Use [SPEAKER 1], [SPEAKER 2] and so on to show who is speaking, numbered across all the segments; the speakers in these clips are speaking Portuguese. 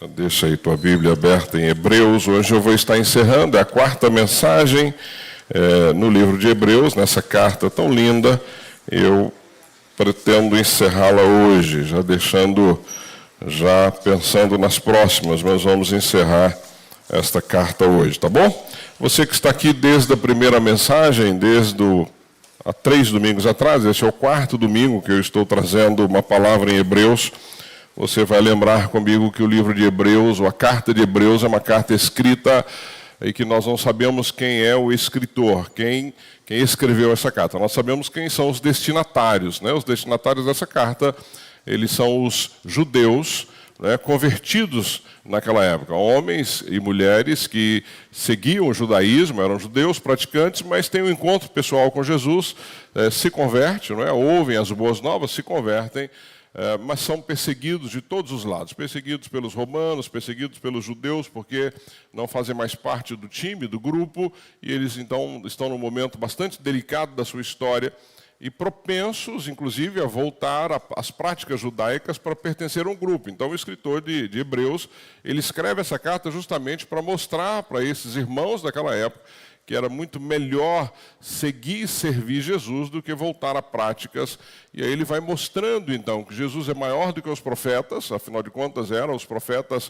[SPEAKER 1] Deixa aí tua Bíblia aberta em Hebreus. Hoje eu vou estar encerrando a quarta mensagem no livro de Hebreus, nessa carta tão linda. Eu pretendo encerrá-la hoje, já pensando nas próximas, mas vamos encerrar esta carta hoje, tá bom? Você que está aqui desde a primeira mensagem, há 3 domingos atrás, esse é o quarto domingo que eu estou trazendo uma palavra em Hebreus. Você vai lembrar comigo que o livro de Hebreus, ou a carta de Hebreus, é uma carta escrita e que nós não sabemos quem é o escritor, quem escreveu essa carta. Nós sabemos quem são os destinatários, né? Os destinatários dessa carta, eles são os judeus, né, convertidos naquela época, homens e mulheres que seguiam o judaísmo, eram judeus praticantes, mas têm um encontro pessoal com Jesus, se convertem, né, ouvem as boas novas, se convertem, mas são perseguidos de todos os lados, perseguidos pelos romanos, perseguidos pelos judeus, porque não fazem mais parte do time, do grupo, e eles então estão num momento bastante delicado da sua história, e propensos, inclusive, a voltar às práticas judaicas para pertencer a um grupo. Então, o escritor de Hebreus, ele escreve essa carta justamente para mostrar para esses irmãos daquela época que era muito melhor seguir e servir Jesus do que voltar a práticas. E aí ele vai mostrando, então, que Jesus é maior do que os profetas, afinal de contas, eram os profetas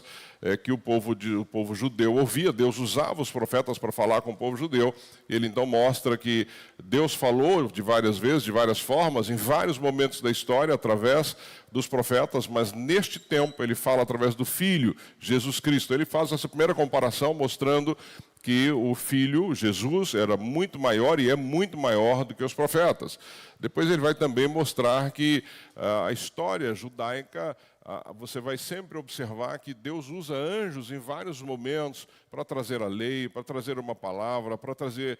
[SPEAKER 1] que o povo judeu ouvia. Deus usava os profetas para falar com o povo judeu. Ele, então, mostra que Deus falou de várias vezes, de várias formas, em vários momentos da história, através dos profetas, mas neste tempo ele fala através do Filho, Jesus Cristo. Ele faz essa primeira comparação, mostrando que o Filho, Jesus, era muito maior e é muito maior do que os profetas. Depois ele vai também mostrar que a história judaica, você vai sempre observar que Deus usa anjos em vários momentos para trazer a lei, para trazer uma palavra, para trazer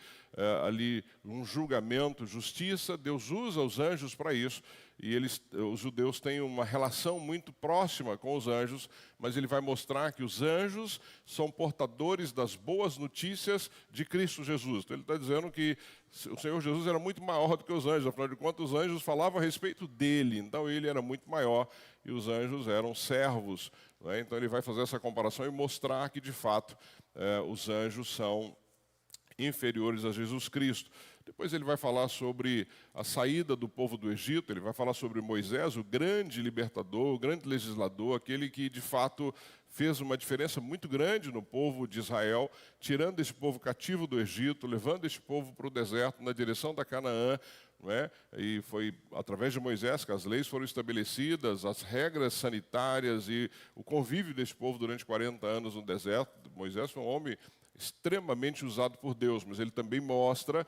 [SPEAKER 1] ali um julgamento, justiça. Deus usa os anjos para isso. E os judeus têm uma relação muito próxima com os anjos, mas ele vai mostrar que os anjos são portadores das boas notícias de Cristo Jesus. Então ele está dizendo que o Senhor Jesus era muito maior do que os anjos, afinal de contas os anjos falavam a respeito dele, então ele era muito maior e os anjos eram servos, né? Então ele vai fazer essa comparação e mostrar que de fato os anjos são inferiores a Jesus Cristo. Depois ele vai falar sobre a saída do povo do Egito, ele vai falar sobre Moisés, o grande libertador, o grande legislador, aquele que de fato fez uma diferença muito grande no povo de Israel, tirando esse povo cativo do Egito, levando esse povo para o deserto, na direção da Canaã, não é? E foi através de Moisés que as leis foram estabelecidas, as regras sanitárias e o convívio desse povo durante 40 anos no deserto. Moisés foi um homem extremamente usado por Deus, mas ele também mostra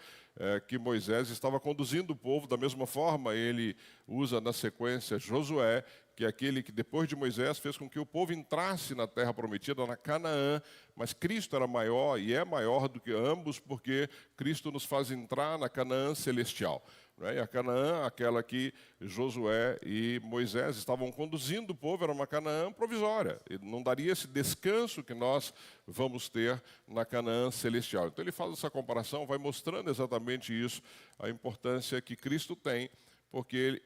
[SPEAKER 1] que Moisés estava conduzindo o povo da mesma forma. Ele usa na sequência Josué, que é aquele que depois de Moisés fez com que o povo entrasse na terra prometida, na Canaã, mas Cristo era maior e é maior do que ambos, porque Cristo nos faz entrar na Canaã celestial. E a Canaã, aquela que Josué e Moisés estavam conduzindo o povo, era uma Canaã provisória. Ele não daria esse descanso que nós vamos ter na Canaã celestial. Então ele faz essa comparação, vai mostrando exatamente isso, a importância que Cristo tem, porque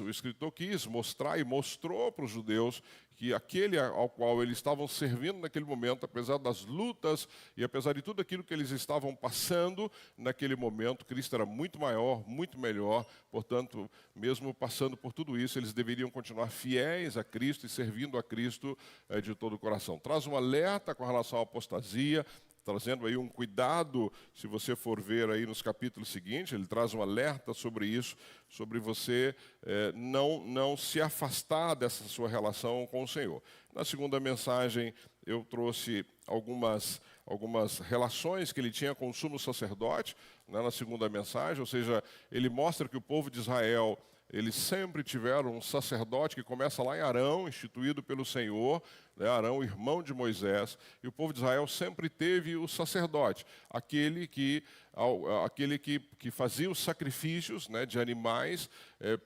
[SPEAKER 1] o escritor quis mostrar e mostrou para os judeus que aquele ao qual eles estavam servindo naquele momento, apesar das lutas e apesar de tudo aquilo que eles estavam passando naquele momento, Cristo era muito maior, muito melhor. Portanto, mesmo passando por tudo isso, eles deveriam continuar fiéis a Cristo e servindo a Cristo de todo o coração. Traz um alerta com relação à apostasia, trazendo aí um cuidado, se você for ver aí nos capítulos seguintes, ele traz um alerta sobre isso, sobre você não se afastar dessa sua relação com o Senhor. Na segunda mensagem, eu trouxe algumas relações que ele tinha com o sumo sacerdote, né, na segunda mensagem, ou seja, ele mostra que o povo de Israel, eles sempre tiveram um sacerdote que começa lá em Arão, instituído pelo Senhor, né, Arão, irmão de Moisés, e o povo de Israel sempre teve o sacerdote, aquele que fazia os sacrifícios, né, de animais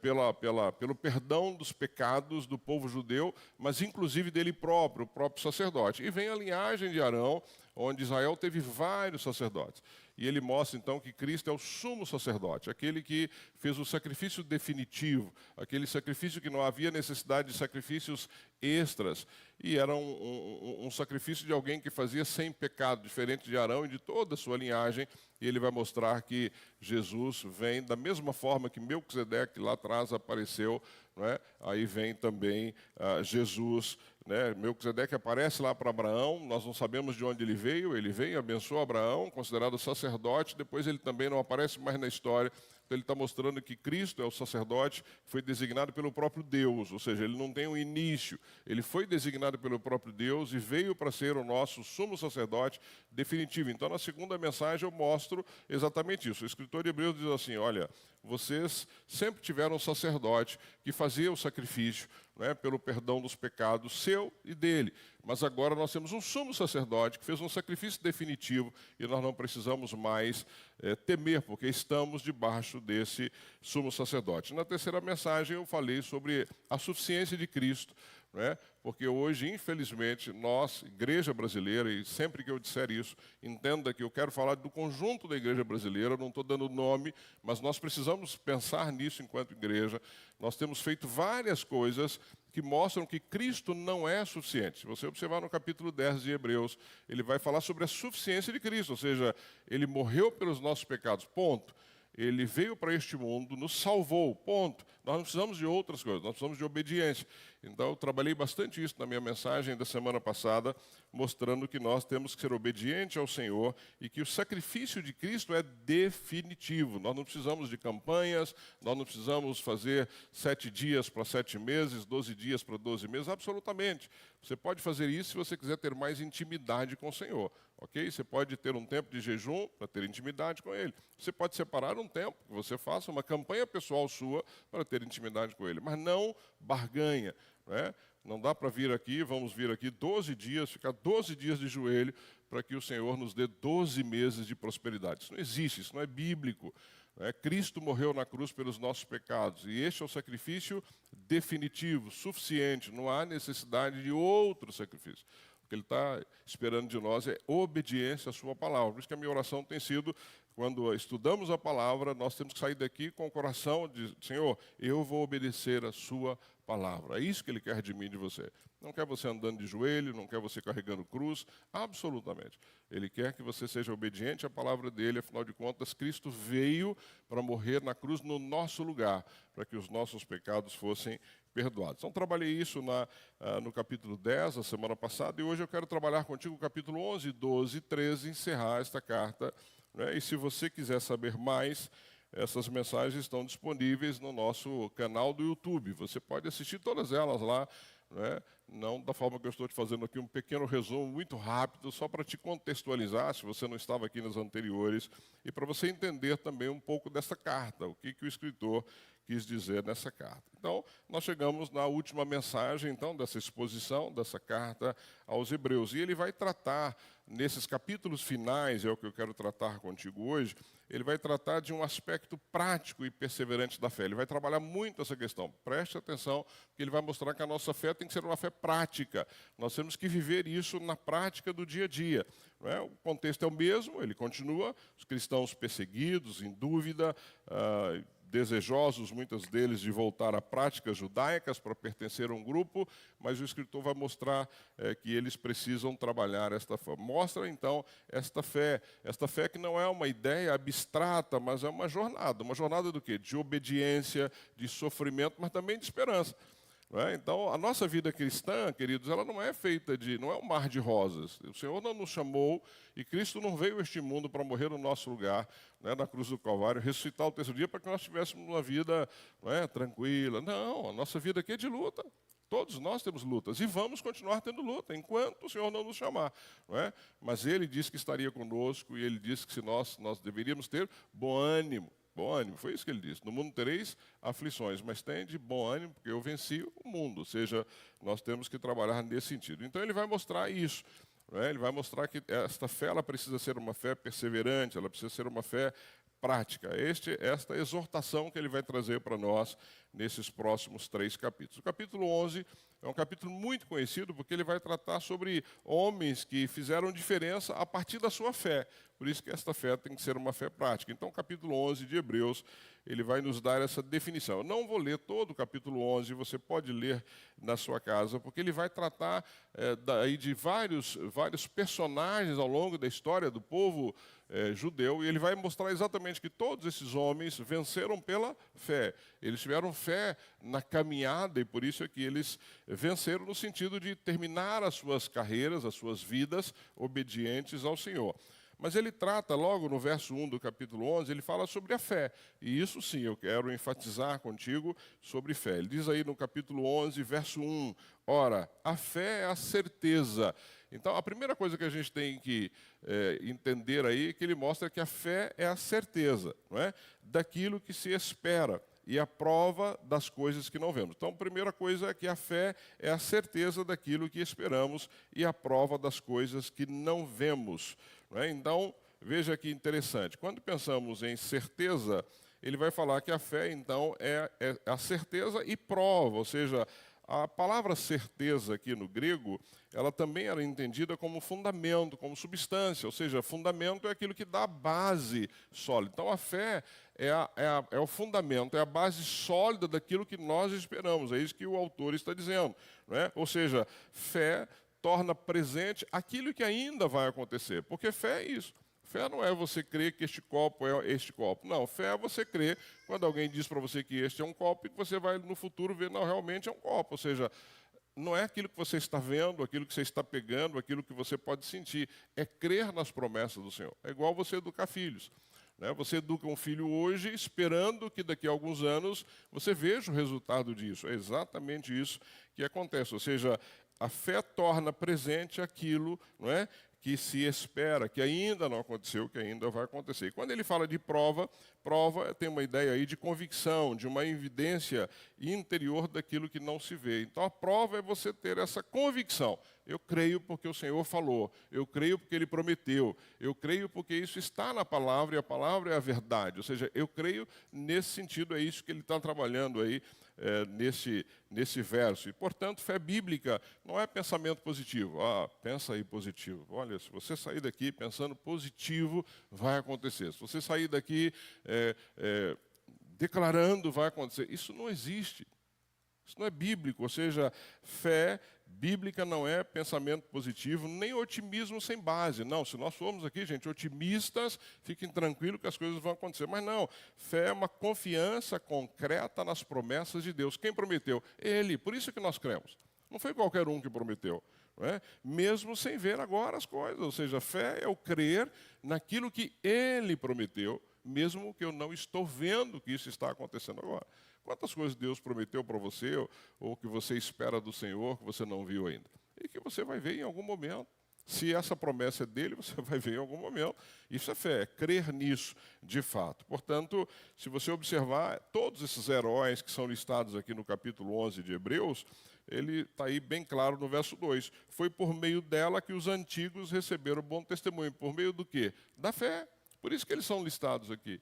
[SPEAKER 1] pelo perdão dos pecados do povo judeu, mas inclusive dele próprio, o próprio sacerdote. E vem a linhagem de Arão, onde Israel teve vários sacerdotes. e ele mostra então que Cristo é o sumo sacerdote, aquele que fez o sacrifício definitivo, aquele sacrifício que não havia necessidade de sacrifícios extras, e era um sacrifício de alguém que fazia sem pecado, diferente de Arão e de toda a sua linhagem, e ele vai mostrar que Jesus vem da mesma forma que Melquisedeque lá atrás apareceu, não é? Aí vem também Jesus, né? Melquisedeque aparece lá para Abraão, nós não sabemos de onde ele veio e abençoou Abraão, considerado sacerdote, depois ele também não aparece mais na história. Então ele está mostrando que Cristo é o sacerdote, foi designado pelo próprio Deus, ou seja, ele não tem um início, ele foi designado pelo próprio Deus e veio para ser o nosso sumo sacerdote definitivo. Então na segunda mensagem eu mostro exatamente isso. O escritor de Hebreus diz assim, olha, vocês sempre tiveram um sacerdote que fazia o sacrifício, né, pelo perdão dos pecados seu e dele. Mas agora nós temos um sumo sacerdote que fez um sacrifício definitivo e nós não precisamos mais temer, porque estamos debaixo desse sumo sacerdote. Na terceira mensagem eu falei sobre a suficiência de Cristo, né? Porque hoje, infelizmente, nós, igreja brasileira, e sempre que eu disser isso, entenda que eu quero falar do conjunto da igreja brasileira, não estou dando nome, mas nós precisamos pensar nisso enquanto igreja. Nós temos feito várias coisas que mostram que Cristo não é suficiente. Se você observar no capítulo 10 de Hebreus, ele vai falar sobre a suficiência de Cristo, ou seja, ele morreu pelos nossos pecados, ponto. Ele veio para este mundo, nos salvou, ponto. Nós não precisamos de outras coisas, nós precisamos de obediência. Então, eu trabalhei bastante isso na minha mensagem da semana passada, mostrando que nós temos que ser obedientes ao Senhor e que o sacrifício de Cristo é definitivo. Nós não precisamos de campanhas, nós não precisamos fazer 7 dias para 7 meses, 12 dias para 12 meses, absolutamente. Você pode fazer isso se você quiser ter mais intimidade com o Senhor, ok? Você pode ter um tempo de jejum para ter intimidade com Ele. Você pode separar um tempo que você faça uma campanha pessoal sua para ter intimidade com Ele, mas não barganha. Não dá para vir aqui, vamos vir aqui 12 dias, ficar 12 dias de joelho para que o Senhor nos dê 12 meses de prosperidade. Isso não existe, isso não é bíblico. Cristo morreu na cruz pelos nossos pecados e este é o sacrifício definitivo, suficiente, não há necessidade de outro sacrifício. O que Ele está esperando de nós é obediência à sua palavra. Por isso que a minha oração tem sido, quando estudamos a palavra, nós temos que sair daqui com o coração de, Senhor, eu vou obedecer a sua palavra. É isso que Ele quer de mim e de você. Não quer você andando de joelho, não quer você carregando cruz, absolutamente. Ele quer que você seja obediente à palavra dEle, afinal de contas, Cristo veio para morrer na cruz no nosso lugar, para que os nossos pecados fossem perdoados. Então, trabalhei isso no capítulo 10, a semana passada, e hoje eu quero trabalhar contigo o capítulo 11, 12 e 13, encerrar esta carta. E se você quiser saber mais, essas mensagens estão disponíveis no nosso canal do YouTube. Você pode assistir todas elas lá, não da forma que eu estou te fazendo aqui, um pequeno resumo muito rápido, só para te contextualizar, se você não estava aqui nas anteriores, e para você entender também um pouco dessa carta, o que o escritor quis dizer nessa carta. Então, nós chegamos na última mensagem, então, dessa exposição, dessa carta aos Hebreus. E ele vai tratar, nesses capítulos finais, é o que eu quero tratar contigo hoje, ele vai tratar de um aspecto prático e perseverante da fé. Ele vai trabalhar muito essa questão. Preste atenção, porque ele vai mostrar que a nossa fé tem que ser uma fé prática. Nós temos que viver isso na prática do dia a dia. O contexto é o mesmo, ele continua, os cristãos perseguidos, em dúvida, desejosos, muitos deles, de voltar a práticas judaicas para pertencer a um grupo, mas o escritor vai mostrar que eles precisam trabalhar esta fé. Mostra, então, esta fé que não é uma ideia abstrata, mas é uma jornada do quê? De obediência, de sofrimento, mas também de esperança. Então, a nossa vida cristã, queridos, ela não é feita não é um mar de rosas. O Senhor não nos chamou e Cristo não veio a este mundo para morrer no nosso lugar, na cruz do Calvário, ressuscitar o terceiro dia para que nós tivéssemos uma vida tranquila. Não, a nossa vida aqui é de luta. Todos nós temos lutas e vamos continuar tendo luta enquanto o Senhor não nos chamar. Mas Ele disse que estaria conosco e Ele disse que se nós deveríamos ter bom ânimo. Bom ânimo, foi isso que ele disse. No mundo tereis aflições, mas tende bom ânimo, porque eu venci o mundo. Ou seja, nós temos que trabalhar nesse sentido. Então ele vai mostrar isso. Ele vai mostrar que esta fé ela precisa ser uma fé perseverante, ela precisa ser uma fé prática. Esta exortação que ele vai trazer para nós nesses próximos 3 capítulos. O capítulo 11 é um capítulo muito conhecido porque ele vai tratar sobre homens que fizeram diferença a partir da sua fé. Por isso que esta fé tem que ser uma fé prática. Então, o capítulo 11 de Hebreus, ele vai nos dar essa definição. Eu não vou ler todo o capítulo 11, você pode ler na sua casa, porque ele vai tratar daí de vários personagens ao longo da história do povo judeu, e ele vai mostrar exatamente que todos esses homens venceram pela fé. Eles tiveram fé na caminhada, e por isso é que eles venceram no sentido de terminar as suas carreiras, as suas vidas, obedientes ao Senhor. Mas ele trata, logo no verso 1 do capítulo 11, ele fala sobre a fé. E isso sim, eu quero enfatizar contigo sobre fé. Ele diz aí no capítulo 11, verso 1, ora, a fé é a certeza. Então, a primeira coisa que a gente tem que entender aí é que ele mostra que a fé é a certeza, não é? Daquilo que se espera e a prova das coisas que não vemos. Então, a primeira coisa é que a fé é a certeza daquilo que esperamos e a prova das coisas que não vemos. Não é? Então, veja que interessante. Quando pensamos em certeza, ele vai falar que a fé, então, é a certeza e prova, ou seja, a palavra certeza aqui no grego, ela também era entendida como fundamento, como substância, ou seja, fundamento é aquilo que dá base sólida. Então a fé é o fundamento, é a base sólida daquilo que nós esperamos, é isso que o autor está dizendo. Não é? Ou seja, fé torna presente aquilo que ainda vai acontecer, porque fé é isso. Fé não é você crer que este copo é este copo. Não, fé é você crer quando alguém diz para você que este é um copo e que você vai no futuro ver, não, realmente é um copo. Ou seja, não é aquilo que você está vendo, aquilo que você está pegando, aquilo que você pode sentir. É crer nas promessas do Senhor. É igual você educar filhos. Né? Você educa um filho hoje esperando que daqui a alguns anos você veja o resultado disso. É exatamente isso que acontece. Ou seja, a fé torna presente aquilo, não é, que se espera, que ainda não aconteceu, que ainda vai acontecer. E quando ele fala de prova, prova tem uma ideia aí de convicção, de uma evidência interior daquilo que não se vê. Então a prova é você ter essa convicção. Eu creio porque o Senhor falou, eu creio porque Ele prometeu, eu creio porque isso está na palavra e a palavra é a verdade. Ou seja, eu creio nesse sentido, é isso que ele está trabalhando aí nesse verso. E, portanto, fé bíblica não é pensamento positivo. Ah, pensa aí positivo. Olha, se você sair daqui pensando positivo, vai acontecer. Se você sair daqui declarando, vai acontecer. Isso não existe. Isso não é bíblico, ou seja, fé bíblica não é pensamento positivo, nem otimismo sem base. Não, se nós formos aqui, gente, otimistas, fiquem tranquilos que as coisas vão acontecer. Mas não, fé é uma confiança concreta nas promessas de Deus. Quem prometeu? Ele, por isso que nós cremos. Não foi qualquer um que prometeu. Não é? Mesmo sem ver agora as coisas. Ou seja, fé é o crer naquilo que Ele prometeu, mesmo que eu não estou vendo que isso está acontecendo agora. Quantas coisas Deus prometeu para você, ou que você espera do Senhor, que você não viu ainda? E que você vai ver em algum momento. Se essa promessa é dele, você vai ver em algum momento. Isso é fé, é crer nisso de fato. Portanto, se você observar, todos esses heróis que são listados aqui no capítulo 11 de Hebreus, ele está aí bem claro no verso 2. Foi por meio dela que os antigos receberam bom testemunho. Por meio do quê? Da fé. Por isso que eles são listados aqui.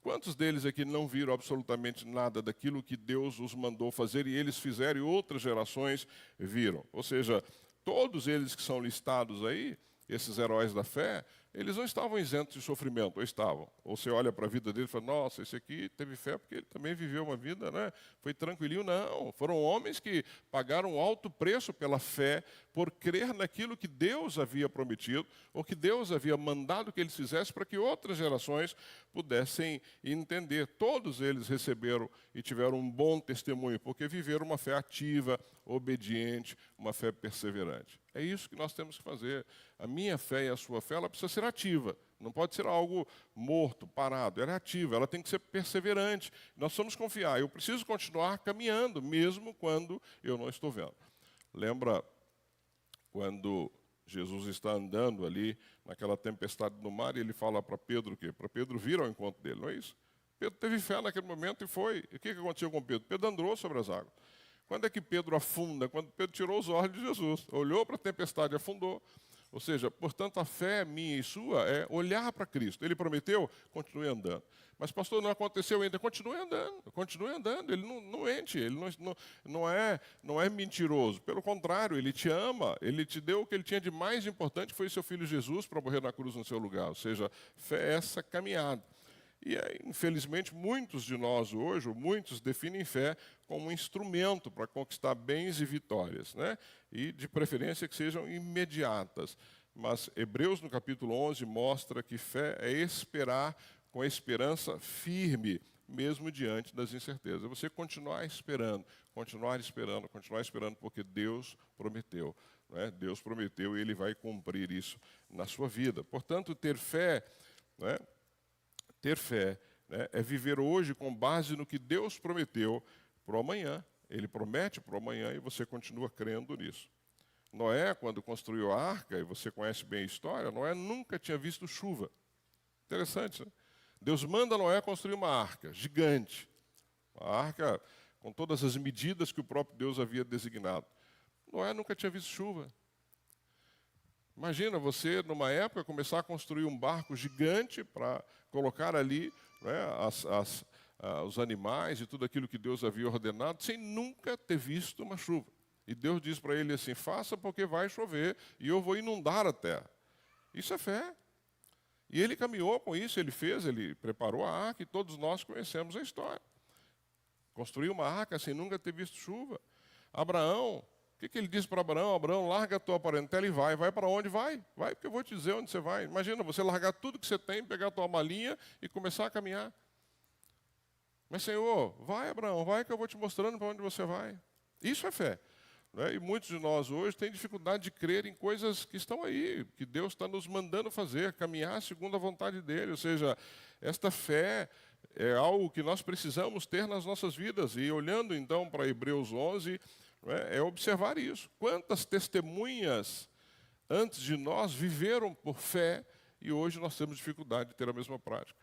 [SPEAKER 1] Quantos deles aqui não viram absolutamente nada daquilo que Deus os mandou fazer e eles fizeram e outras gerações viram? Ou seja, todos eles que são listados aí, esses heróis da fé, eles não estavam isentos de sofrimento, ou estavam. Ou você olha para a vida dele e fala, nossa, esse aqui teve fé porque ele também viveu uma vida, né? Foi tranquilinho. Não, foram homens que pagaram um alto preço pela fé, por crer naquilo que Deus havia prometido, ou que Deus havia mandado que eles fizessem para que outras gerações pudessem entender. Todos eles receberam e tiveram um bom testemunho, porque viveram uma fé ativa, obediente, uma fé perseverante. É isso que nós temos que fazer. A minha fé e a sua fé, ela precisa ser ativa. Não pode ser algo morto, parado. Ela é ativa, ela tem que ser perseverante. Nós precisamos confiar. Eu preciso continuar caminhando, mesmo quando eu não estou vendo. Lembra quando Jesus está andando ali, naquela tempestade no mar, e ele fala para Pedro o quê? Para Pedro vir ao encontro dele, não é isso? Pedro teve fé naquele momento e foi. E o que aconteceu com Pedro? Pedro andou sobre as águas. Quando é que Pedro afunda? Quando Pedro tirou os olhos de Jesus. Olhou para a tempestade e afundou. Ou seja, portanto, a fé minha e sua é olhar para Cristo. Ele prometeu, continue andando. Mas, pastor, não aconteceu ainda. Continue andando. Ele não mente, ele não é mentiroso. Pelo contrário, ele te ama, ele te deu o que ele tinha de mais importante, foi seu filho Jesus para morrer na cruz no seu lugar. Ou seja, fé é essa caminhada. E, infelizmente, muitos de nós hoje, ou muitos, definem fé como um instrumento para conquistar bens e vitórias, né? E, de preferência, que sejam imediatas. Mas Hebreus, no capítulo 11, mostra que fé é esperar com a esperança firme, mesmo diante das incertezas. Você continuar esperando, porque Deus prometeu. Né? Deus prometeu e Ele vai cumprir isso na sua vida. Portanto, ter fé... Né? Ter fé, né, é viver hoje com base no que Deus prometeu para o amanhã. Ele promete para o amanhã e você continua crendo nisso. Noé, quando construiu a arca, e você conhece bem a história, Noé nunca tinha visto chuva. Interessante, né? Deus manda Noé construir uma arca gigante. Uma arca com todas as medidas que o próprio Deus havia designado. Noé nunca tinha visto chuva. Imagina você, numa época, começar a construir um barco gigante para colocar ali, né, os animais e tudo aquilo que Deus havia ordenado, sem nunca ter visto uma chuva. E Deus diz para ele assim, faça porque vai chover e eu vou inundar a terra. Isso é fé. E ele caminhou com isso, ele preparou a arca e todos nós conhecemos a história. Construiu uma arca sem nunca ter visto chuva. Abraão... O que ele disse para Abraão? Abraão, larga a tua parentela e vai. Vai para onde vai? Vai, porque eu vou te dizer onde você vai. Imagina você largar tudo que você tem, pegar a tua malinha e começar a caminhar. Mas, Senhor, vai, Abraão, vai que eu vou te mostrando para onde você vai. Isso é fé. Né? E muitos de nós hoje têm dificuldade de crer em coisas que estão aí, que Deus está nos mandando fazer, caminhar segundo a vontade dEle. Ou seja, esta fé é algo que nós precisamos ter nas nossas vidas. E olhando então para Hebreus 11... é observar isso. Quantas testemunhas antes de nós viveram por fé e hoje nós temos dificuldade de ter a mesma prática.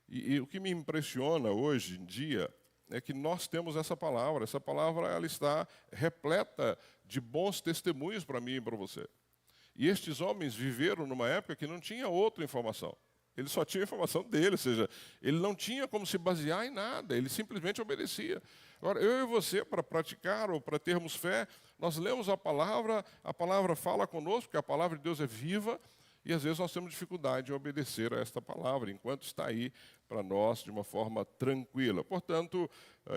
[SPEAKER 1] E o que me impressiona hoje em dia é que nós temos essa palavra. Essa palavra ela está repleta de bons testemunhos para mim e para você. E estes homens viveram numa época que não tinha outra informação. Ele só tinha a informação dele, ou seja, ele não tinha como se basear em nada, ele simplesmente obedecia. Agora, eu e você, para praticar ou para termos fé, nós lemos a palavra fala conosco, porque a palavra de Deus é viva, e às vezes nós temos dificuldade em obedecer a esta palavra, enquanto está aí para nós de uma forma tranquila. Portanto,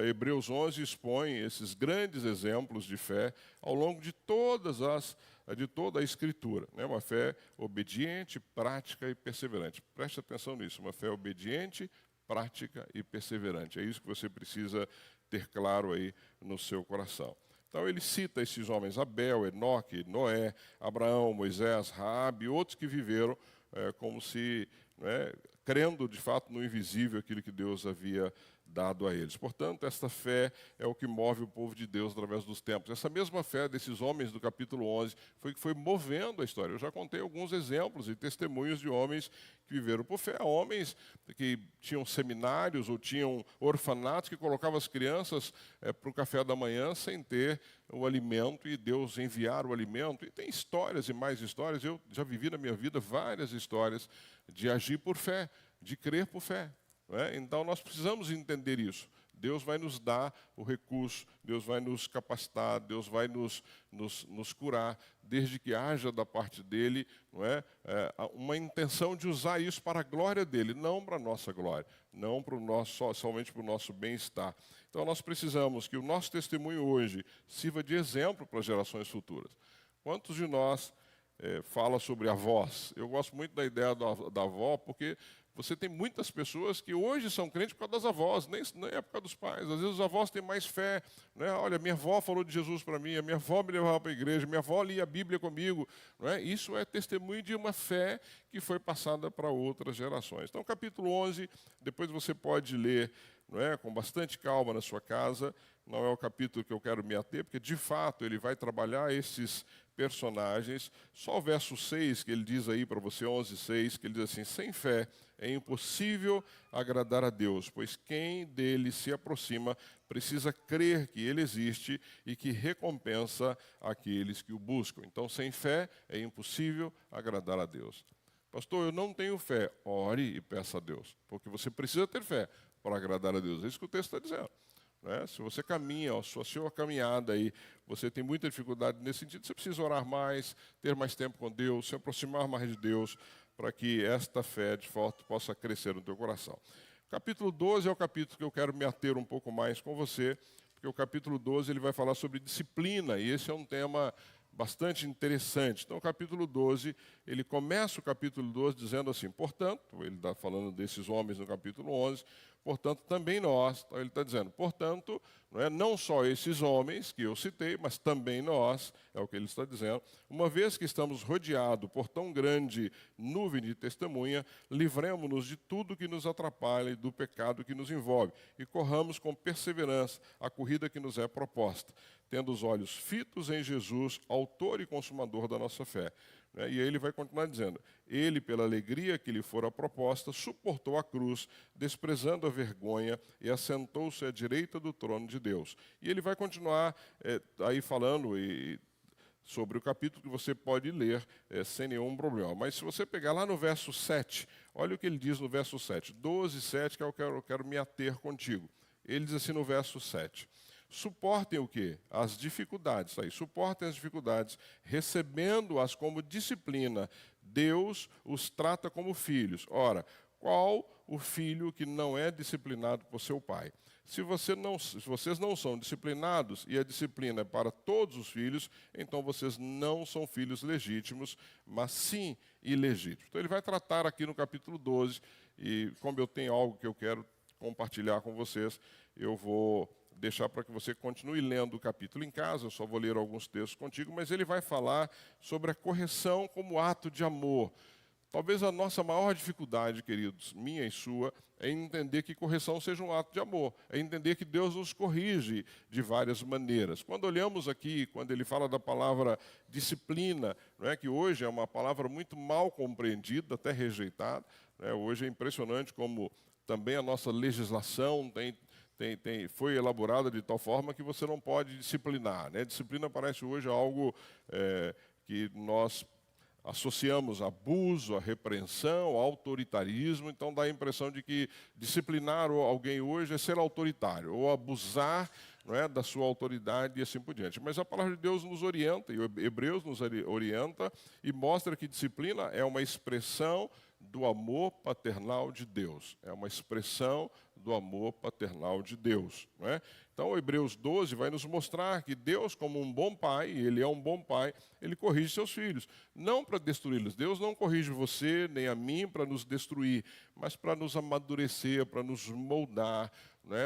[SPEAKER 1] Hebreus 11 expõe esses grandes exemplos de fé ao longo de toda a Escritura. Né? Uma fé obediente, prática e perseverante. Preste atenção nisso, uma fé obediente, prática e perseverante. É isso que você precisa ter claro aí no seu coração. Então ele cita esses homens, Abel, Enoque, Noé, Abraão, Moisés, Raabe e outros que viveram como se, né, crendo de fato no invisível aquilo que Deus havia dado a eles. Portanto, esta fé é o que move o povo de Deus através dos tempos. Essa mesma fé desses homens do capítulo 11 foi que foi movendo a história. Eu já contei alguns exemplos e testemunhos de homens que viveram por fé. Homens que tinham seminários ou tinham orfanatos que colocavam as crianças para o café da manhã sem ter o alimento e Deus enviar o alimento. E tem histórias e mais histórias. Eu já vivi na minha vida várias histórias de agir por fé, de crer por fé. Então nós precisamos entender isso. Deus vai nos dar o recurso, Deus vai nos capacitar, Deus vai nos curar, desde que haja da parte dele, uma intenção de usar isso para a glória dele, não para a nossa glória, não somente para o nosso bem-estar. Então nós precisamos que o nosso testemunho hoje sirva de exemplo para as gerações futuras. Quantos de nós fala sobre avós? Eu gosto muito da ideia da avó, porque você tem muitas pessoas que hoje são crentes por causa das avós, nem é por causa dos pais. Às vezes os avós têm mais fé. Né? Olha, minha avó falou de Jesus para mim, a minha avó me levava para a igreja, minha avó lia a Bíblia comigo. Isso é testemunho de uma fé que foi passada para outras gerações. Então, capítulo 11, depois você pode ler com bastante calma na sua casa. Não é o capítulo que eu quero me ater, porque de fato ele vai trabalhar esses personagens. Só o verso 6, que ele diz aí para você, 11:6, que ele diz assim: sem fé é impossível agradar a Deus, pois quem dele se aproxima precisa crer que ele existe e que recompensa aqueles que o buscam. Então, sem fé é impossível agradar a Deus. Pastor, eu não tenho fé. Ore e peça a Deus, porque você precisa ter fé para agradar a Deus. É isso que o texto está dizendo. Se você caminha, a sua caminhada aí, você tem muita dificuldade nesse sentido, você precisa orar mais, ter mais tempo com Deus, se aproximar mais de Deus, para que esta fé de fato possa crescer no teu coração. O capítulo 12 é o capítulo que eu quero me ater um pouco mais com você, porque o capítulo 12 ele vai falar sobre disciplina, e esse é um tema bastante interessante. Então, o capítulo 12, ele começa o capítulo 12 dizendo assim: portanto, ele está falando desses homens no capítulo 11, portanto, também nós, então ele está dizendo, portanto, não só esses homens que eu citei, mas também nós, é o que ele está dizendo, uma vez que estamos rodeados por tão grande nuvem de testemunha, livremo-nos de tudo que nos atrapalha e do pecado que nos envolve, e corramos com perseverança a corrida que nos é proposta, tendo os olhos fitos em Jesus, autor e consumador da nossa fé. E aí ele vai continuar dizendo: ele, pela alegria que lhe fora proposta, suportou a cruz, desprezando a vergonha, e assentou-se à direita do trono de Deus. E ele vai continuar aí falando sobre o capítulo que você pode ler sem nenhum problema. Mas se você pegar lá no verso 7, olha o que ele diz no verso 7, 12:7, que eu quero me ater contigo. Ele diz assim no verso 7: suportem o quê? As dificuldades. Suportem as dificuldades, recebendo-as como disciplina. Deus os trata como filhos. Ora, qual o filho que não é disciplinado por seu pai? Se vocês não são disciplinados, e a disciplina é para todos os filhos, então vocês não são filhos legítimos, mas sim ilegítimos. Então ele vai tratar aqui no capítulo 12, e como eu tenho algo que eu quero compartilhar com vocês, eu vou deixar para que você continue lendo o capítulo em casa, eu só vou ler alguns textos contigo, mas ele vai falar sobre a correção como ato de amor. Talvez a nossa maior dificuldade, queridos, minha e sua, é entender que correção seja um ato de amor, é entender que Deus nos corrige de várias maneiras. Quando olhamos aqui, quando ele fala da palavra disciplina, que hoje é uma palavra muito mal compreendida, até rejeitada, hoje é impressionante como também a nossa legislação foi elaborada de tal forma que você não pode disciplinar. Disciplina parece hoje algo que nós associamos a abuso, a repreensão, ao autoritarismo, então dá a impressão de que disciplinar alguém hoje é ser autoritário, ou abusar da sua autoridade e assim por diante. Mas a palavra de Deus nos orienta, e o Hebreus nos orienta, e mostra que disciplina é uma expressão do amor paternal de Deus. É uma expressão do amor paternal de Deus. Então, o Hebreus 12 vai nos mostrar que Deus, como um bom pai, e Ele é um bom pai, Ele corrige seus filhos. Não para destruí-los. Deus não corrige você, nem a mim, para nos destruir, mas para nos amadurecer, para nos moldar,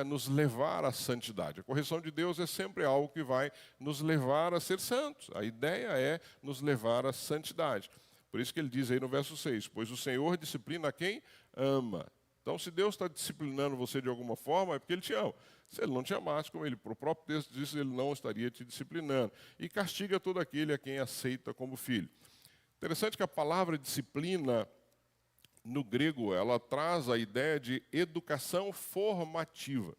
[SPEAKER 1] nos levar à santidade. A correção de Deus é sempre algo que vai nos levar a ser santos. A ideia é nos levar à santidade. Por isso que ele diz aí no verso 6, pois o Senhor disciplina a quem ama. Então, se Deus está disciplinando você de alguma forma, é porque Ele te ama. Se Ele não te amasse, como Ele, o próprio texto diz, Ele não estaria te disciplinando. E castiga todo aquele a quem aceita como filho. Interessante que a palavra disciplina, no grego, ela traz a ideia de educação formativa.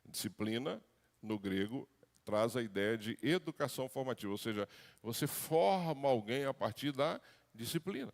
[SPEAKER 1] Disciplina, no grego, traz a ideia de educação formativa, ou seja, você forma alguém a partir da disciplina.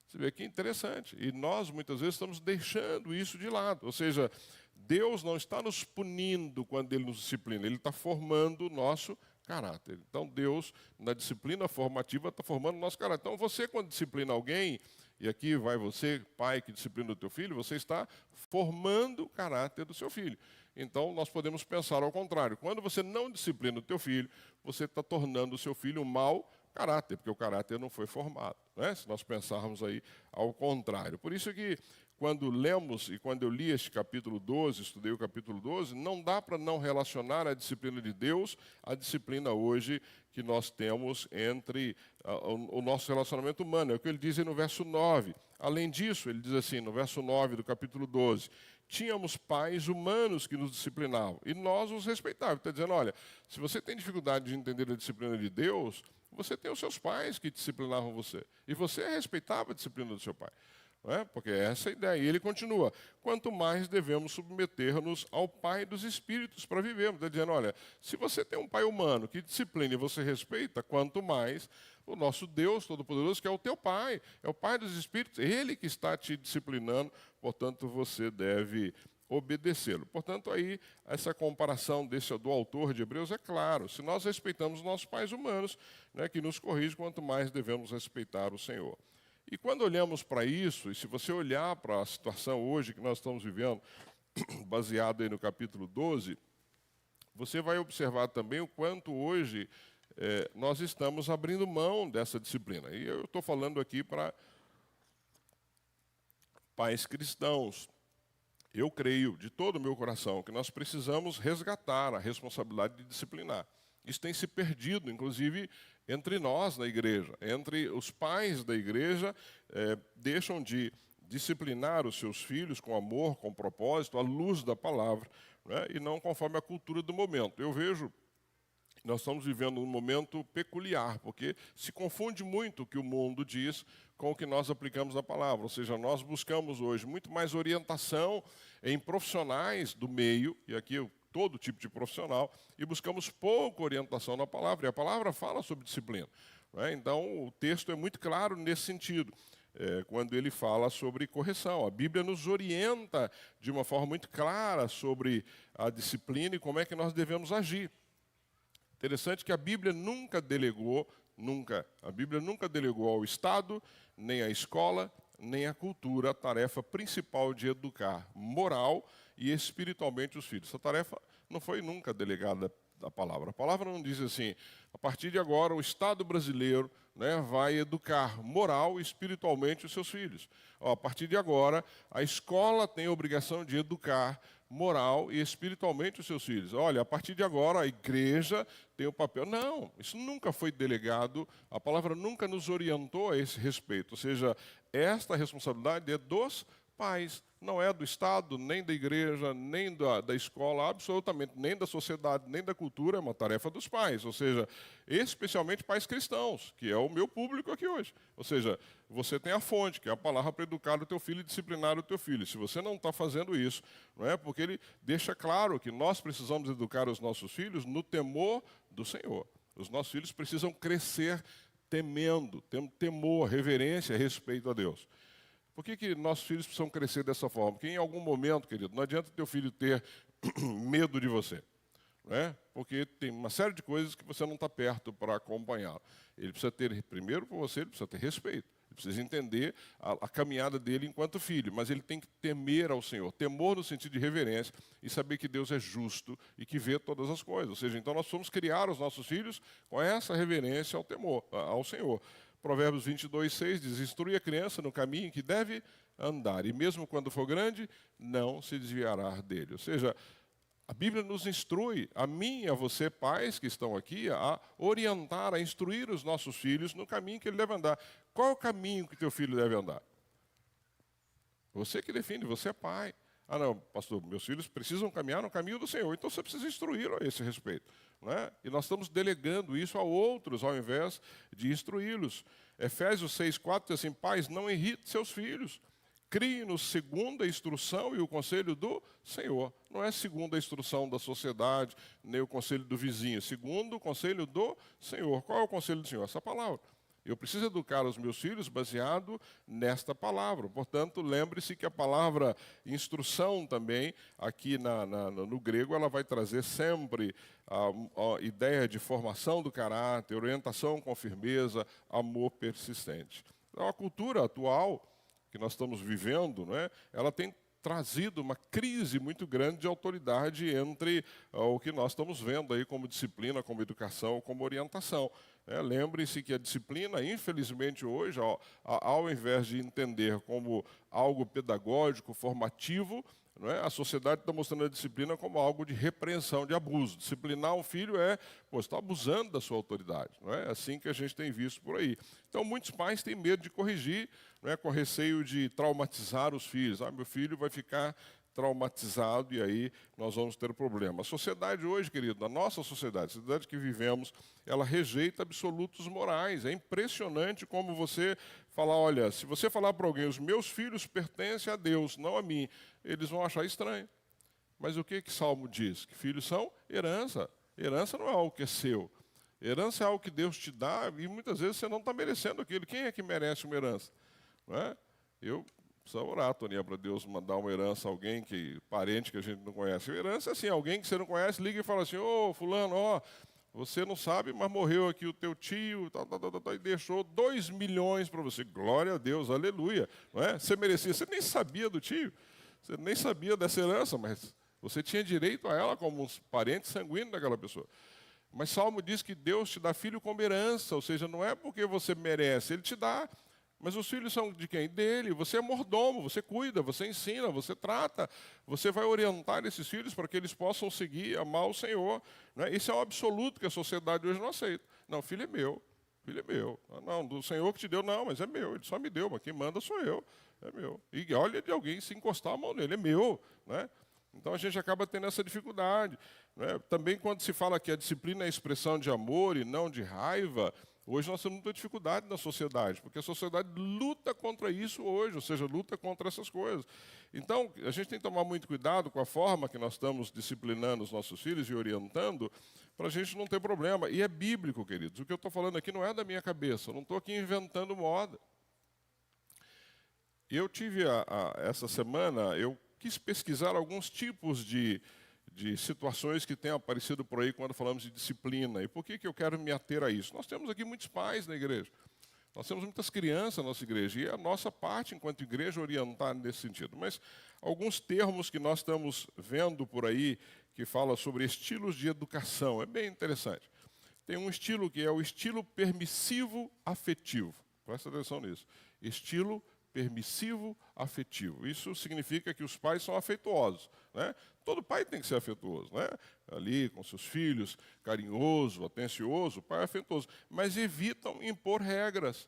[SPEAKER 1] Você vê que interessante. E nós, muitas vezes, estamos deixando isso de lado. Ou seja, Deus não está nos punindo quando Ele nos disciplina, Ele está formando o nosso caráter. Então, Deus, na disciplina formativa, está formando o nosso caráter. Então, você, quando disciplina alguém, e aqui vai você, pai que disciplina o teu filho, você está formando o caráter do seu filho. Então, nós podemos pensar ao contrário. Quando você não disciplina o teu filho, você está tornando o seu filho um mau caráter, porque o caráter não foi formado. Se nós pensarmos aí ao contrário. Por isso que, quando lemos, e quando eu li este capítulo 12, estudei o capítulo 12, não dá para não relacionar a disciplina de Deus à disciplina hoje que nós temos entre o nosso relacionamento humano. É o que ele diz aí no verso 9. Além disso, ele diz assim, no verso 9 do capítulo 12, tínhamos pais humanos que nos disciplinavam, e nós os respeitávamos. Está dizendo, olha, se você tem dificuldade de entender a disciplina de Deus, você tem os seus pais que disciplinavam você. E você respeitava a disciplina do seu pai. Não é? Porque essa é a ideia. E ele continua, quanto mais devemos submeter-nos ao Pai dos Espíritos para vivermos. Está dizendo, olha, se você tem um pai humano que disciplina e você respeita, quanto mais o nosso Deus Todo-Poderoso, que é o teu Pai, é o Pai dos Espíritos, ele que está te disciplinando, portanto você deve obedecê-lo. Portanto, aí, essa comparação do autor de Hebreus é claro. Se nós respeitamos nossos pais humanos, né, que nos corrigem, quanto mais devemos respeitar o Senhor. E quando olhamos para isso, e se você olhar para a situação hoje que nós estamos vivendo, baseado aí no capítulo 12, você vai observar também o quanto hoje nós estamos abrindo mão dessa disciplina. E eu estou falando aqui para pais cristãos. Eu creio de todo o meu coração que nós precisamos resgatar a responsabilidade de disciplinar. Isso tem se perdido, inclusive, entre nós na igreja. Entre os pais da igreja, deixam de disciplinar os seus filhos com amor, com propósito, à luz da palavra, né, e não conforme a cultura do momento. Eu vejo, nós estamos vivendo um momento peculiar, porque se confunde muito o que o mundo diz com o que nós aplicamos na palavra. Ou seja, nós buscamos hoje muito mais orientação em profissionais do meio, e aqui eu todo tipo de profissional, e buscamos pouca orientação na palavra, e a palavra fala sobre disciplina. Né? Então, o texto é muito claro nesse sentido, quando ele fala sobre correção. A Bíblia nos orienta de uma forma muito clara sobre a disciplina e como é que nós devemos agir. Interessante que a Bíblia nunca delegou ao Estado, nem à escola, nem à cultura, a tarefa principal de educar moral e espiritualmente os filhos. Essa tarefa não foi nunca delegada à palavra. A palavra não diz assim, a partir de agora o Estado brasileiro, né, vai educar moral e espiritualmente os seus filhos. A partir de agora, a escola tem a obrigação de educar moral e espiritualmente os seus filhos. Olha, a partir de agora a igreja tem o papel. Não, isso nunca foi delegado, a palavra nunca nos orientou a esse respeito. Ou seja, esta responsabilidade é dos pais, não é do Estado, nem da igreja, nem da escola, absolutamente, nem da sociedade, nem da cultura, é uma tarefa dos pais. Ou seja, especialmente pais cristãos, que é o meu público aqui hoje. Ou seja, você tem a fonte, que é a palavra para educar o teu filho e disciplinar o teu filho. Se você não está fazendo isso, não é porque ele deixa claro que nós precisamos educar os nossos filhos no temor do Senhor. Os nossos filhos precisam crescer temendo, tendo temor, reverência, respeito a Deus. Por que nossos filhos precisam crescer dessa forma? Porque em algum momento, querido, não adianta teu filho ter medo de você. Né? Porque tem uma série de coisas que você não está perto para acompanhar. Ele precisa ter, primeiro por você, ele precisa ter respeito. Ele precisa entender a caminhada dele enquanto filho, mas ele tem que temer ao Senhor. Temor no sentido de reverência e saber que Deus é justo e que vê todas as coisas. Ou seja, então nós vamos criar os nossos filhos com essa reverência ao temor, ao Senhor. Provérbios 22:6 diz, instrui a criança no caminho em que deve andar, e mesmo quando for grande, não se desviará dele. Ou seja, a Bíblia nos instrui, a mim e a você, pais que estão aqui, a orientar, a instruir os nossos filhos no caminho que ele deve andar. Qual é o caminho que teu filho deve andar? Você que define, você é pai. Ah, não, pastor, meus filhos precisam caminhar no caminho do Senhor, então você precisa instruí-lo a esse respeito. Né? E nós estamos delegando isso a outros, ao invés de instruí-los. Efésios 6:4 diz assim, pais, não irritem seus filhos, criem-nos segundo a instrução e o conselho do Senhor. Não é segundo a instrução da sociedade, nem o conselho do vizinho, segundo o conselho do Senhor. Qual é o conselho do Senhor? Essa palavra. Eu preciso educar os meus filhos baseado nesta palavra. Portanto, lembre-se que a palavra instrução também, aqui no grego, ela vai trazer sempre a ideia de formação do caráter, orientação com firmeza, amor persistente. Então, a cultura atual que nós estamos vivendo, né, ela tem trazido uma crise muito grande de autoridade entre o que nós estamos vendo aí como disciplina, como educação, como orientação. Lembre-se que a disciplina, infelizmente hoje, ao invés de entender como algo pedagógico, formativo, não é? A sociedade está mostrando a disciplina como algo de repreensão, de abuso. Disciplinar um filho está abusando da sua autoridade. Não é assim que a gente tem visto por aí. Então, muitos pais têm medo de corrigir, não é? Com receio de traumatizar os filhos. Meu filho vai ficar traumatizado e aí nós vamos ter problema. A sociedade hoje, querido, a nossa sociedade, a sociedade que vivemos, ela rejeita absolutos morais. É impressionante como você fala, olha, se você falar para alguém, os meus filhos pertencem a Deus, não a mim, eles vão achar estranho. Mas o que Salmo diz? Que filhos são herança. Herança não é algo que é seu. Herança é algo que Deus te dá e muitas vezes você não está merecendo aquilo. Quem é que merece uma herança? Não é? Eu preciso orar, Toninha, para Deus mandar uma herança a alguém, parente que a gente não conhece. A herança é assim, alguém que você não conhece, liga e fala assim, ô fulano, ó, você não sabe, mas morreu aqui o teu tio, e deixou 2 milhões para você. Glória a Deus, aleluia. Não é? Você merecia, você nem sabia do tio, você nem sabia dessa herança, mas você tinha direito a ela como um parente sanguíneo daquela pessoa. Mas Salmo diz que Deus te dá filho como herança, ou seja, não é porque você merece, Ele te dá. Mas os filhos são de quem? Dele. Você é mordomo, você cuida, você ensina, você trata, você vai orientar esses filhos para que eles possam seguir, amar o Senhor. Né? Isso é um absoluto que a sociedade hoje não aceita. Não, filho é meu, filho é meu. Não, do Senhor que te deu, não, mas é meu, Ele só me deu, mas quem manda sou eu, é meu. E olha de alguém se encostar a mão nele, é meu. Né? Então a gente acaba tendo essa dificuldade. Né? Também quando se fala que a disciplina é expressão de amor e não de raiva, hoje nós temos muita dificuldade na sociedade, porque a sociedade luta contra isso hoje, ou seja, luta contra essas coisas. Então a gente tem que tomar muito cuidado com a forma que nós estamos disciplinando os nossos filhos e orientando, para a gente não ter problema. E é bíblico, queridos. O que eu estou falando aqui não é da minha cabeça, eu não estou aqui inventando moda. Eu tive essa semana, eu quis pesquisar alguns tipos de situações que têm aparecido por aí quando falamos de disciplina. E por que eu quero me ater a isso? Nós temos aqui muitos pais na igreja. Nós temos muitas crianças na nossa igreja. E é a nossa parte, enquanto igreja, orientar nesse sentido. Mas alguns termos que nós estamos vendo por aí, que fala sobre estilos de educação, é bem interessante. Tem um estilo que é o estilo permissivo afetivo. Presta atenção nisso. Estilo permissivo afetivo. Isso significa que os pais são afetuosos. Né? Todo pai tem que ser afetuoso. Né? Ali, com seus filhos, carinhoso, atencioso, o pai é afetuoso. Mas evitam impor regras.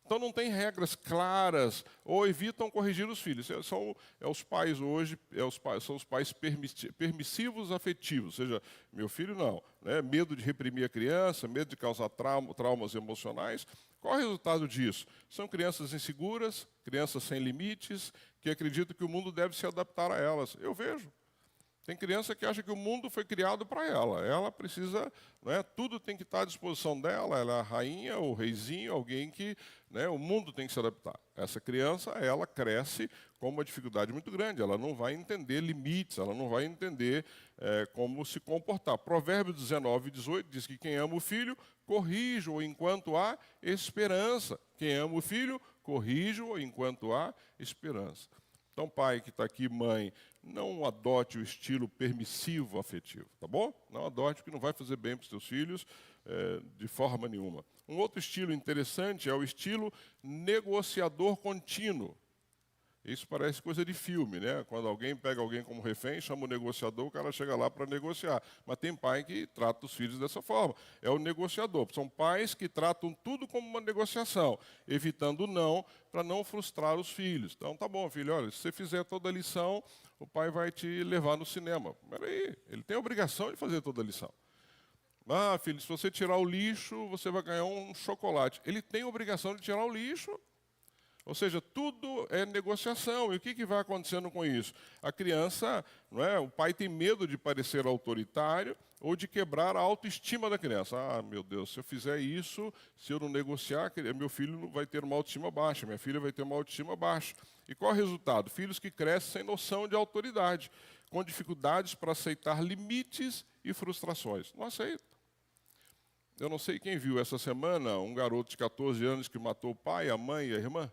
[SPEAKER 1] Então não tem regras claras, ou evitam corrigir os filhos. São os pais hoje, são os pais permissivos afetivos, ou seja, meu filho não. Né? Medo de reprimir a criança, medo de causar traumas emocionais. Qual é o resultado disso? São crianças inseguras, crianças sem limites, que acreditam que o mundo deve se adaptar a elas. Eu vejo. Tem criança que acha que o mundo foi criado para ela. Ela precisa, né, tudo tem que estar à disposição dela. Ela é a rainha, o reizinho, alguém que, né, o mundo tem que se adaptar. Essa criança, ela cresce com uma dificuldade muito grande. Ela não vai entender limites, ela não vai entender como se comportar. Provérbios 19:18 diz que quem ama o filho, corrige-o enquanto há esperança. Quem ama o filho, corrige-o enquanto há esperança. Então, pai que está aqui, mãe, não adote o estilo permissivo afetivo, tá bom? Não adote, porque não vai fazer bem para os seus filhos de forma nenhuma. Um outro estilo interessante é o estilo negociador contínuo. Isso parece coisa de filme, né? Quando alguém pega alguém como refém, chama o negociador, o cara chega lá para negociar. Mas tem pai que trata os filhos dessa forma. É o negociador. São pais que tratam tudo como uma negociação, evitando o não, para não frustrar os filhos. Então, tá bom, filho, olha, se você fizer toda a lição, o pai vai te levar no cinema. Peraí, ele tem a obrigação de fazer toda a lição. Ah, filho, se você tirar o lixo, você vai ganhar um chocolate. Ele tem a obrigação de tirar o lixo. Ou seja, tudo é negociação. E o que vai acontecendo com isso? A criança, não é? O pai tem medo de parecer autoritário ou de quebrar a autoestima da criança. Ah, meu Deus, se eu fizer isso, se eu não negociar, meu filho vai ter uma autoestima baixa, minha filha vai ter uma autoestima baixa. E qual é o resultado? Filhos que crescem sem noção de autoridade, com dificuldades para aceitar limites e frustrações. Não aceita. Eu não sei quem viu essa semana um garoto de 14 anos que matou o pai, a mãe e a irmã.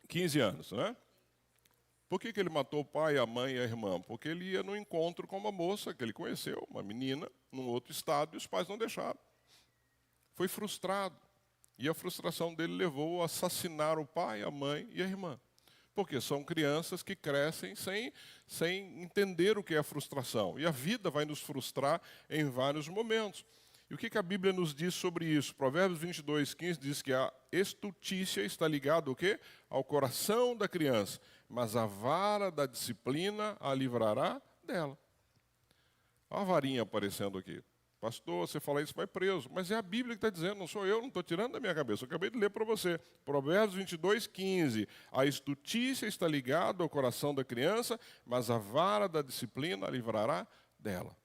[SPEAKER 1] 15 anos, né? Por que ele matou o pai, a mãe e a irmã? Porque ele ia num encontro com uma moça que ele conheceu, uma menina, num outro estado, e os pais não deixaram. Foi frustrado. E a frustração dele levou a assassinar o pai, a mãe e a irmã. Porque são crianças que crescem sem entender o que é a frustração. E a vida vai nos frustrar em vários momentos. E o que a Bíblia nos diz sobre isso? Provérbios 22:15 diz que a estultícia está ligada ao quê? Ao coração da criança, mas a vara da disciplina a livrará dela. Olha a varinha aparecendo aqui. Pastor, você fala isso, vai preso. Mas é a Bíblia que está dizendo, não sou eu, não estou tirando da minha cabeça. Eu acabei de ler para você. Provérbios 22, 15. A estutícia está ligada ao coração da criança, mas a vara da disciplina a livrará dela.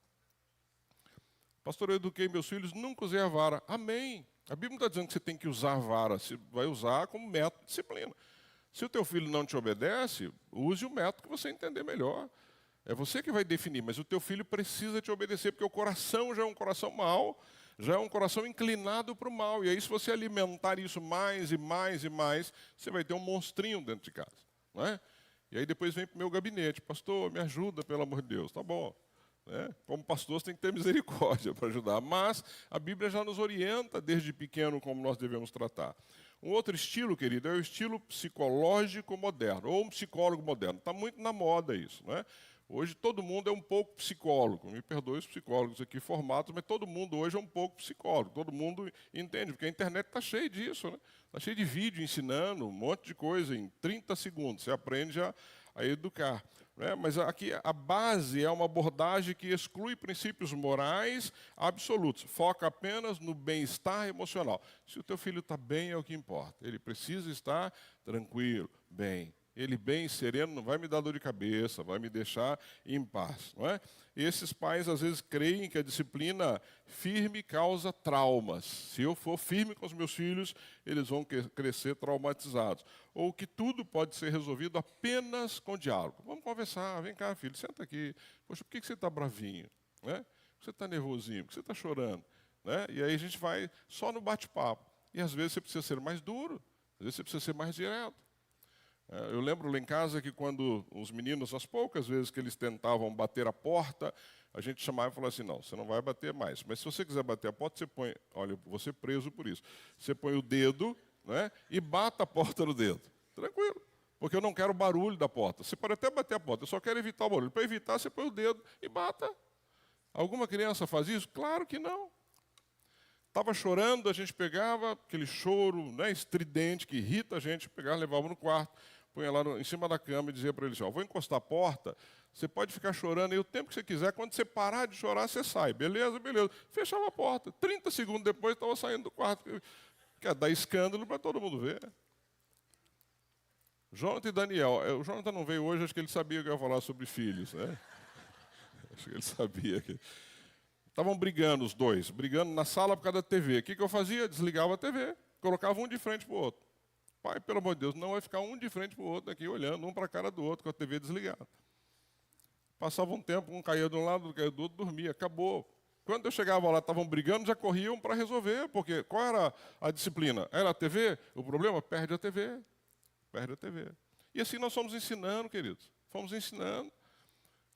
[SPEAKER 1] Pastor, eu eduquei meus filhos, nunca usei a vara. Amém. A Bíblia não está dizendo que você tem que usar a vara, você vai usar como método de disciplina. Se o teu filho não te obedece, use o método que você entender melhor. É você que vai definir, mas o teu filho precisa te obedecer, porque o coração já é um coração mau, já é um coração inclinado para o mal. E aí, se você alimentar isso mais e mais e mais, você vai ter um monstrinho dentro de casa. Não é? E aí depois vem para o meu gabinete. Pastor, me ajuda, pelo amor de Deus. Tá bom. Como pastor, você tem que ter misericórdia para ajudar. Mas a Bíblia já nos orienta desde pequeno como nós devemos tratar. Um outro estilo, querido, é o estilo psicológico moderno, ou um psicólogo moderno. Está muito na moda isso, não é? Hoje todo mundo é um pouco psicólogo. Me perdoe os psicólogos aqui formados, mas todo mundo hoje é um pouco psicólogo. Todo mundo entende, porque a internet está cheia disso, né? Está cheia de vídeo ensinando um monte de coisa em 30 segundos. Você aprende a educar. Né? Mas aqui a base é uma abordagem que exclui princípios morais absolutos. Foca apenas no bem-estar emocional. Se o teu filho está bem, é o que importa. Ele precisa estar tranquilo, bem. Ele bem sereno não vai me dar dor de cabeça, vai me deixar em paz. Não é? E esses pais às vezes creem que a disciplina firme causa traumas. Se eu for firme com os meus filhos, eles vão crescer traumatizados. Ou que tudo pode ser resolvido apenas com diálogo. Vamos conversar, vem cá, filho, senta aqui. Poxa, por que você está bravinho? Né? Por que você está nervosinho? Por que você está chorando? Né? E aí a gente vai só no bate-papo. E às vezes você precisa ser mais duro, às vezes você precisa ser mais direto. Eu lembro lá em casa que quando os meninos, as poucas vezes que eles tentavam bater a porta, a gente chamava e falava assim, não, você não vai bater mais. Mas se você quiser bater a porta, você põe, olha, você é preso por isso. Você põe o dedo, né, e bata a porta no dedo. Tranquilo. Porque eu não quero o barulho da porta. Você pode até bater a porta, eu só quero evitar o barulho. Para evitar, você põe o dedo e bata. Alguma criança faz isso? Claro que não. Estava chorando, a gente pegava aquele choro, né, estridente, que irrita a gente, pegava, levava no quarto, punha lá em cima da cama e dizia para ele assim, vou encostar a porta, você pode ficar chorando aí o tempo que você quiser, quando você parar de chorar, você sai. Beleza, beleza. Fechava a porta. 30 segundos depois, estava saindo do quarto. Quer dar escândalo para todo mundo ver. Jonathan e Daniel. O Jonathan não veio hoje, acho que ele sabia que eu ia falar sobre filhos. Né? Acho que ele sabia que... Estavam brigando os dois, brigando na sala por causa da TV. O que eu fazia? Desligava a TV, colocava um de frente para o outro. Pai, pelo amor de Deus, não vai ficar um de frente para o outro aqui, olhando um para a cara do outro, com a TV desligada. Passava um tempo, um caía de um lado, outro caía do outro, dormia, acabou. Quando eu chegava lá, estavam brigando, já corriam para resolver, porque qual era a disciplina? Era a TV? O problema? Perde a TV. Perde a TV. E assim nós fomos ensinando, queridos. Fomos ensinando.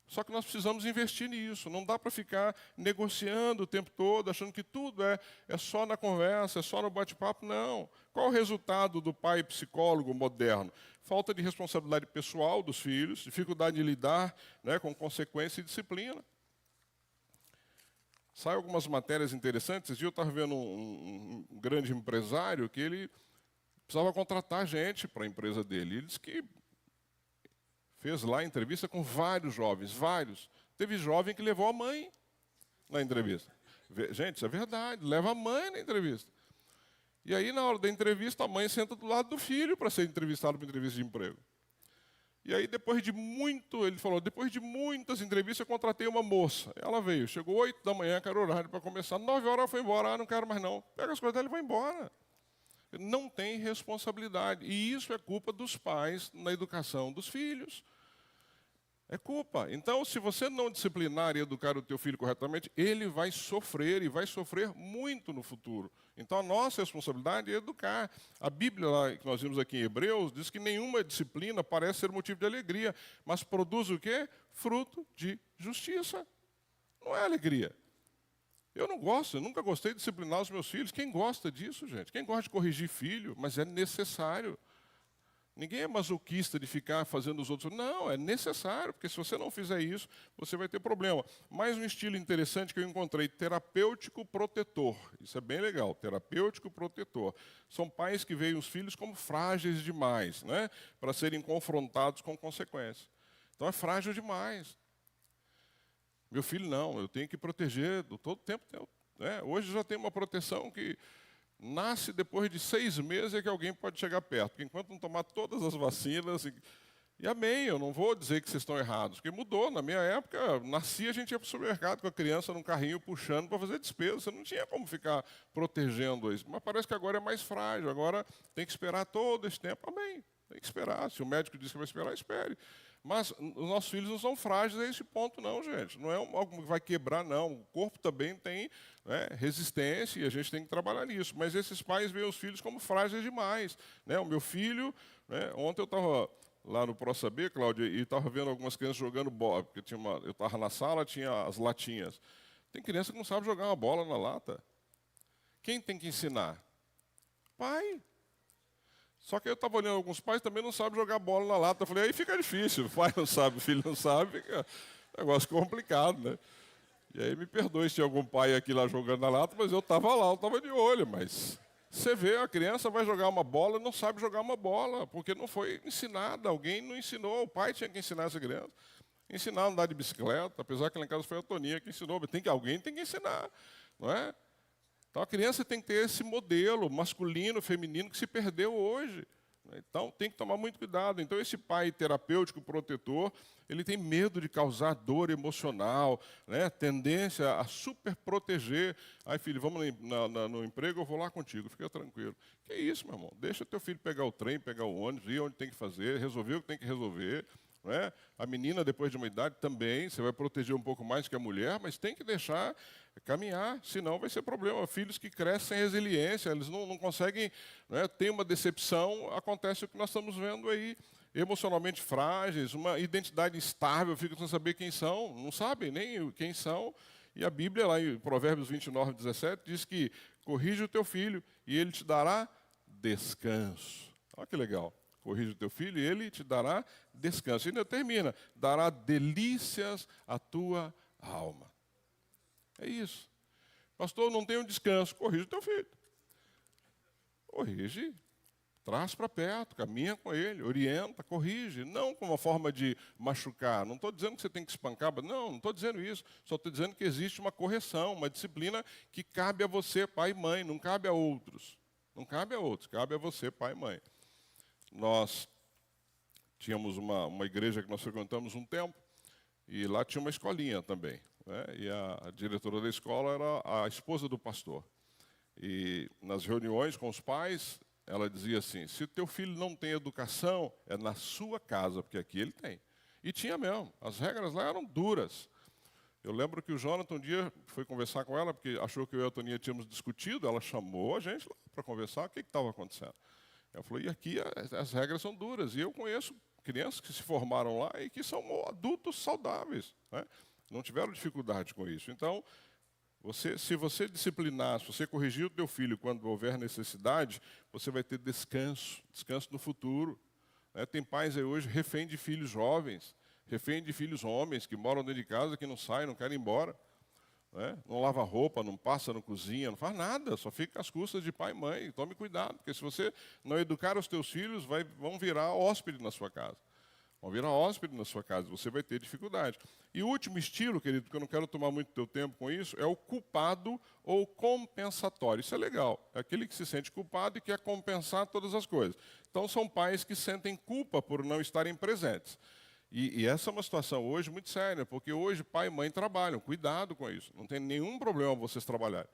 [SPEAKER 1] Só que nós precisamos investir nisso. Não dá para ficar negociando o tempo todo, achando que tudo é só na conversa, é só no bate-papo. Não. Qual o resultado do pai psicólogo moderno? Falta de responsabilidade pessoal dos filhos, dificuldade de lidar, né, com consequência e disciplina. Saem algumas matérias interessantes. Esse dia eu estava vendo um grande empresário que ele precisava contratar gente para a empresa dele. Ele disse que fez lá entrevista com vários jovens, vários. Teve jovem que levou a mãe na entrevista. Gente, isso é verdade, leva a mãe na entrevista. E aí, na hora da entrevista, a mãe senta do lado do filho para ser entrevistado para entrevista de emprego. E aí, ele falou, depois de muitas entrevistas, eu contratei uma moça. Ela veio, chegou 8 da manhã, que era o horário para começar. 9 horas ela foi embora, não quero mais não. Pega as coisas dela e vai embora. Não tem responsabilidade. E isso é culpa dos pais na educação dos filhos. É culpa. Então, se você não disciplinar e educar o teu filho corretamente, ele vai sofrer, e vai sofrer muito no futuro. Então, a nossa responsabilidade é educar. A Bíblia, lá, que nós vimos aqui em Hebreus, diz que nenhuma disciplina parece ser motivo de alegria, mas produz o quê? Fruto de justiça. Não é alegria. Eu não gosto, eu nunca gostei de disciplinar os meus filhos. Quem gosta disso, gente? Quem gosta de corrigir filho? Mas é necessário. Ninguém é masoquista de ficar fazendo os outros. Não, é necessário, porque se você não fizer isso, você vai ter problema. Mais um estilo interessante que eu encontrei, terapêutico protetor. Isso é bem legal, terapêutico protetor. São pais que veem os filhos como frágeis demais, né, para serem confrontados com consequências. Então é frágil demais. Meu filho não, eu tenho que proteger todo tempo. Né? Hoje já tem uma proteção que nasce depois de 6 meses é que alguém pode chegar perto. Porque enquanto não tomar todas as vacinas... E amém, eu não vou dizer que vocês estão errados, porque mudou. Na minha época, nascia, a gente ia para o supermercado com a criança num carrinho puxando para fazer despesa. Você não tinha como ficar protegendo isso. Mas parece que agora é mais frágil, agora tem que esperar todo esse tempo. Amém, tem que esperar. Se o médico diz que vai esperar, espere. Mas os nossos filhos não são frágeis a esse ponto, não, gente. Não é algo que vai quebrar, não. O corpo também tem, né, resistência e a gente tem que trabalhar nisso. Mas esses pais veem os filhos como frágeis demais. Né? O meu filho, né, ontem eu estava lá no Pro Saber, Cláudia, e estava vendo algumas crianças jogando bola. Porque eu estava na sala, tinha as latinhas. Tem criança que não sabe jogar uma bola na lata. Quem tem que ensinar? Pai. Só que eu estava olhando alguns pais também não sabem jogar bola na lata. Eu falei, aí fica difícil. O pai não sabe, o filho não sabe, fica um negócio complicado, né? E aí me perdoe se tinha algum pai aqui lá jogando na lata, mas eu estava lá, eu estava de olho. Mas você vê, a criança vai jogar uma bola e não sabe jogar uma bola, porque não foi ensinada, alguém não ensinou, o pai tinha que ensinar essa criança. Ensinar a andar de bicicleta, apesar que lá em casa foi a Toninha que ensinou, mas alguém tem que ensinar, não é? Então a criança tem que ter esse modelo masculino, feminino, que se perdeu hoje. Então tem que tomar muito cuidado. Então esse pai terapêutico, protetor, ele tem medo de causar dor emocional, né? Tendência a super proteger. Aí, filho, vamos no emprego, eu vou lá contigo, fica tranquilo. Que isso, meu irmão? Deixa teu filho pegar o trem, pegar o ônibus, ir onde tem que fazer, resolver o que tem que resolver. Né? A menina, depois de uma idade, também, você vai proteger um pouco mais que a mulher, mas tem que deixar caminhar, senão vai ser problema. Filhos que crescem sem resiliência, eles não conseguem, né? Tem uma decepção, acontece o que nós estamos vendo aí, emocionalmente frágeis, uma identidade instável, ficam sem saber quem são, não sabem nem quem são. E a Bíblia, lá em Provérbios 29, 17, diz que corrige o teu filho e ele te dará descanso. Olha que legal. Corrige o teu filho e ele te dará descanso. E ainda termina, dará delícias à tua alma. É isso. Pastor, não tenho descanso. Corrige o teu filho. Corrige, traz para perto, caminha com ele, orienta, corrige. Não com uma forma de machucar. Não estou dizendo que você tem que espancar. Não estou dizendo isso. Só estou dizendo que existe uma correção, uma disciplina que cabe a você, pai e mãe. Não cabe a outros. Não cabe a outros, cabe a você, pai e mãe. Nós tínhamos uma igreja que nós frequentamos um tempo, e lá tinha uma escolinha também. Né? E a diretora da escola era a esposa do pastor. E nas reuniões com os pais, ela dizia assim, se teu filho não tem educação, é na sua casa, porque aqui ele tem. E tinha mesmo, as regras lá eram duras. Eu lembro que o Jonathan um dia foi conversar com ela, porque achou que eu e a Toninha tínhamos discutido, ela chamou a gente lá para conversar, o que estava acontecendo. Ela falou, e aqui as regras são duras. E eu conheço crianças que se formaram lá e que são adultos saudáveis. Né? Não tiveram dificuldade com isso. Então, se você disciplinar, se você corrigir o teu filho quando houver necessidade, você vai ter descanso no futuro. Né? Tem pais aí hoje refém de filhos jovens, refém de filhos homens que moram dentro de casa, que não saem, não querem ir embora. Né? Não lava roupa, não passa, não cozinha, não faz nada, só fica às custas de pai e mãe. Tome cuidado, porque se você não educar os teus filhos, vão virar hóspede na sua casa. Vão virar hóspede na sua casa, você vai ter dificuldade. E o último estilo, querido, porque eu não quero tomar muito teu tempo com isso, é o culpado ou compensatório. Isso é legal, é aquele que se sente culpado e quer compensar todas as coisas. Então são pais que sentem culpa por não estarem presentes. E essa é uma situação hoje muito séria, porque hoje pai e mãe trabalham. Cuidado com isso. Não tem nenhum problema vocês trabalharem.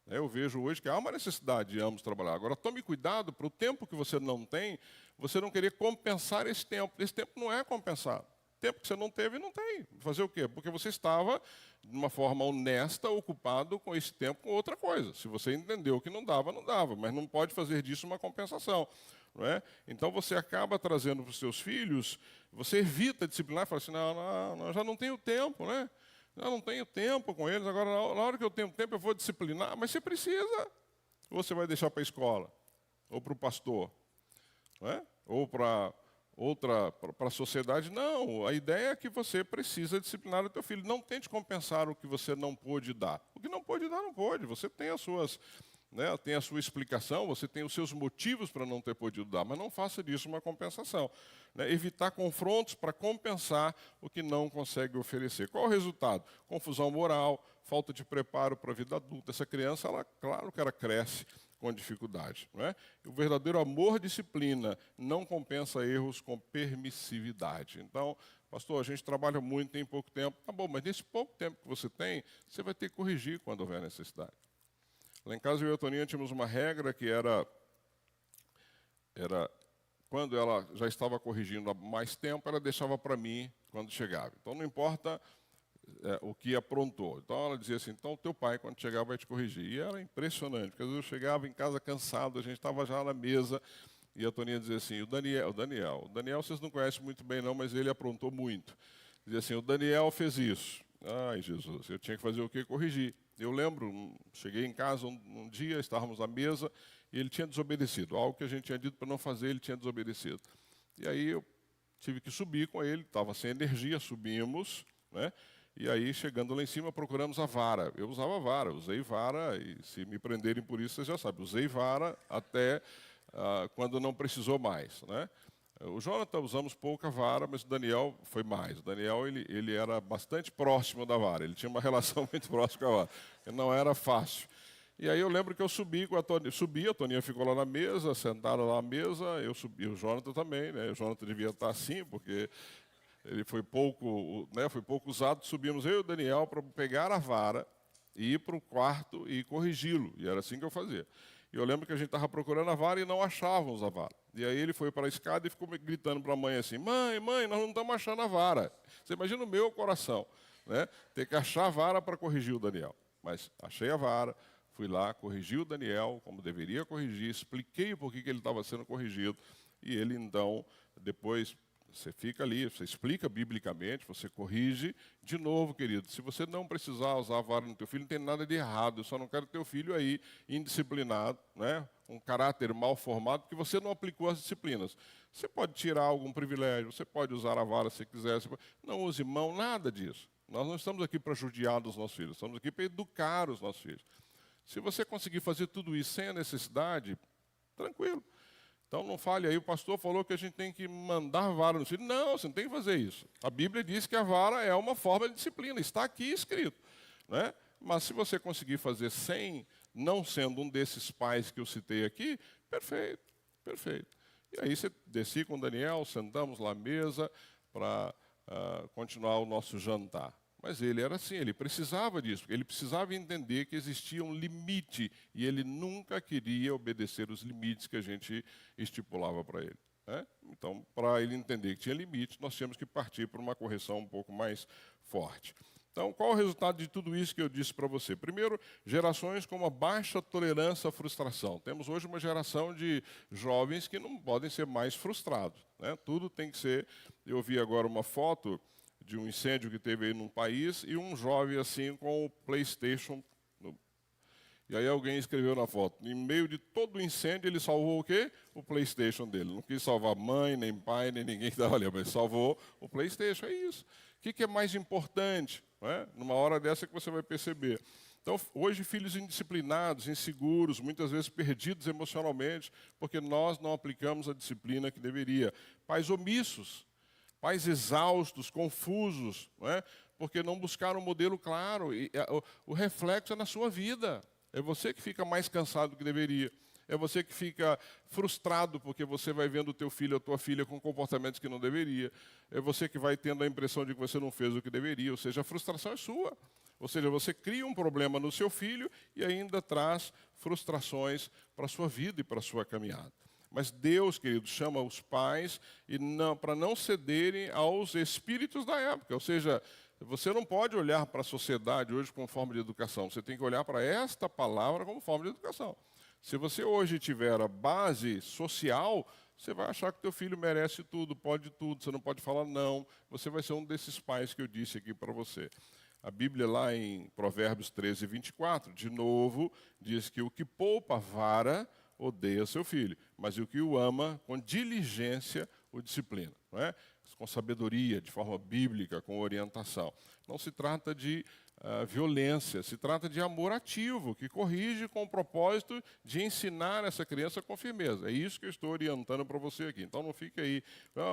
[SPEAKER 1] Eu vejo hoje que há uma necessidade de ambos trabalhar. Agora, tome cuidado para o tempo que você não tem, você não querer compensar esse tempo. Esse tempo não é compensado. Tempo que você não teve, não tem. Fazer o quê? Porque você estava, de uma forma honesta, ocupado com esse tempo com outra coisa. Se você entendeu que não dava, não dava. Mas não pode fazer disso uma compensação. Não é? Então você acaba trazendo para os seus filhos, você evita disciplinar e fala assim, não, já não tenho tempo, né? Eu não tenho tempo com eles, agora na hora que eu tenho tempo eu vou disciplinar. Mas você precisa. Ou você vai deixar para a escola, ou para o pastor. Não é? ou para a sociedade. Não, a ideia é que você precisa disciplinar o teu filho. Não tente compensar o que você não pôde dar. O que não pôde dar, não pôde. Você tem as suas, né, tem a sua explicação, você tem os seus motivos para não ter podido dar, mas não faça disso uma compensação. Né? Evitar confrontos para compensar o que não consegue oferecer. Qual o resultado? Confusão moral, falta de preparo para a vida adulta. Essa criança, claro que ela cresce com dificuldade. Não é? O verdadeiro amor disciplina, não compensa erros com permissividade. Então, pastor, a gente trabalha muito, tem pouco tempo. Tá bom, mas nesse pouco tempo que você tem, você vai ter que corrigir quando houver necessidade. Lá em casa, eu e a Toninha tínhamos uma regra que era quando ela já estava corrigindo há mais tempo, ela deixava para mim quando chegava. Então, não importa o que aprontou. Então ela dizia assim, então teu pai quando chegar vai te corrigir. E era impressionante, porque às vezes eu chegava em casa cansado, a gente estava já na mesa, e a Toninha dizia assim, o Daniel vocês não conhecem muito bem não, mas ele aprontou muito. Dizia assim, o Daniel fez isso. Ai, Jesus, eu tinha que fazer o quê? Corrigir. Eu lembro, cheguei em casa um dia, estávamos à mesa, e ele tinha desobedecido. Algo que a gente tinha dito para não fazer, ele tinha desobedecido. E aí eu tive que subir com ele, estava sem energia, subimos, né? E aí, chegando lá em cima, procuramos a vara. Eu usava vara, usei vara, e se me prenderem por isso, vocês já sabem. Usei vara até quando não precisou mais. Né? O Jonathan usamos pouca vara, mas o Daniel foi mais. O Daniel ele era bastante próximo da vara, ele tinha uma relação muito próxima com a vara. Não era fácil. E aí eu lembro que eu subi com a Toninha, a Toninha ficou lá na mesa, sentaram lá na mesa, eu subi, o Jonathan também, né? O Jonathan devia estar assim, porque ele foi pouco usado. Subimos eu e o Daniel para pegar a vara e ir para o quarto e corrigi-lo. E era assim que eu fazia. E eu lembro que a gente estava procurando a vara e não achávamos a vara. E aí ele foi para a escada e ficou gritando para a mãe assim, mãe, nós não estamos achando a vara. Você imagina o meu coração, né? Ter que achar a vara para corrigir o Daniel. Mas achei a vara, fui lá, corrigi o Daniel como deveria corrigir, expliquei por que ele estava sendo corrigido. E ele então, depois... Você fica ali, você explica biblicamente, você corrige. De novo, querido, se você não precisar usar a vara no teu filho, não tem nada de errado. Eu só não quero teu filho aí indisciplinado, né? Um caráter mal formado, porque você não aplicou as disciplinas. Você pode tirar algum privilégio, você pode usar a vara se quiser, não use mão, nada disso. Nós não estamos aqui para judiar dos nossos filhos, estamos aqui para educar os nossos filhos. Se você conseguir fazer tudo isso sem a necessidade, tranquilo. Então não fale aí, o pastor falou que a gente tem que mandar vara no filho. Não, você não tem que fazer isso. A Bíblia diz que a vara é uma forma de disciplina, está aqui escrito. Né? Mas se você conseguir fazer sem, não sendo um desses pais que eu citei aqui, perfeito, perfeito. E aí você desci com o Daniel, sentamos lá à mesa para continuar o nosso jantar. Mas ele era assim, ele precisava disso, ele precisava entender que existia um limite e ele nunca queria obedecer os limites que a gente estipulava para ele. Né? Então, para ele entender que tinha limite, nós tínhamos que partir para uma correção um pouco mais forte. Então, qual o resultado de tudo isso que eu disse para você? Primeiro, gerações com uma baixa tolerância à frustração. Temos hoje uma geração de jovens que não podem ser mais frustrados. Né? Tudo tem que ser... Eu vi agora uma foto de um incêndio que teve aí num país, e um jovem assim com o PlayStation. E aí alguém escreveu na foto, em meio de todo o incêndio, ele salvou o quê? O PlayStation dele. Não quis salvar mãe, nem pai, nem ninguém que estava ali, mas salvou o PlayStation, é isso. O que é mais importante? Né? Numa hora dessa que você vai perceber. Então, hoje, filhos indisciplinados, inseguros, muitas vezes perdidos emocionalmente, porque nós não aplicamos a disciplina que deveria. Pais omissos, pais exaustos, confusos, não é? Porque não buscaram um modelo claro. E o reflexo é na sua vida. É você que fica mais cansado do que deveria. É você que fica frustrado porque você vai vendo o teu filho ou a tua filha com comportamentos que não deveria. É você que vai tendo a impressão de que você não fez o que deveria. Ou seja, a frustração é sua. Ou seja, você cria um problema no seu filho e ainda traz frustrações para a sua vida e para a sua caminhada. Mas Deus, querido, chama os pais para não cederem aos espíritos da época. Ou seja, você não pode olhar para a sociedade hoje como forma de educação. Você tem que olhar para esta palavra como forma de educação. Se você hoje tiver a base social, você vai achar que teu filho merece tudo, pode tudo, você não pode falar não. Você vai ser um desses pais que eu disse aqui para você. A Bíblia lá em Provérbios 13, 24, de novo, diz que o que poupa a vara, odeia seu filho, mas o que o ama, com diligência, o disciplina. Não é? Com sabedoria, de forma bíblica, com orientação. Não se trata de violência, se trata de amor ativo, que corrige com o propósito de ensinar essa criança com firmeza. É isso que eu estou orientando para você aqui. Então não fique aí,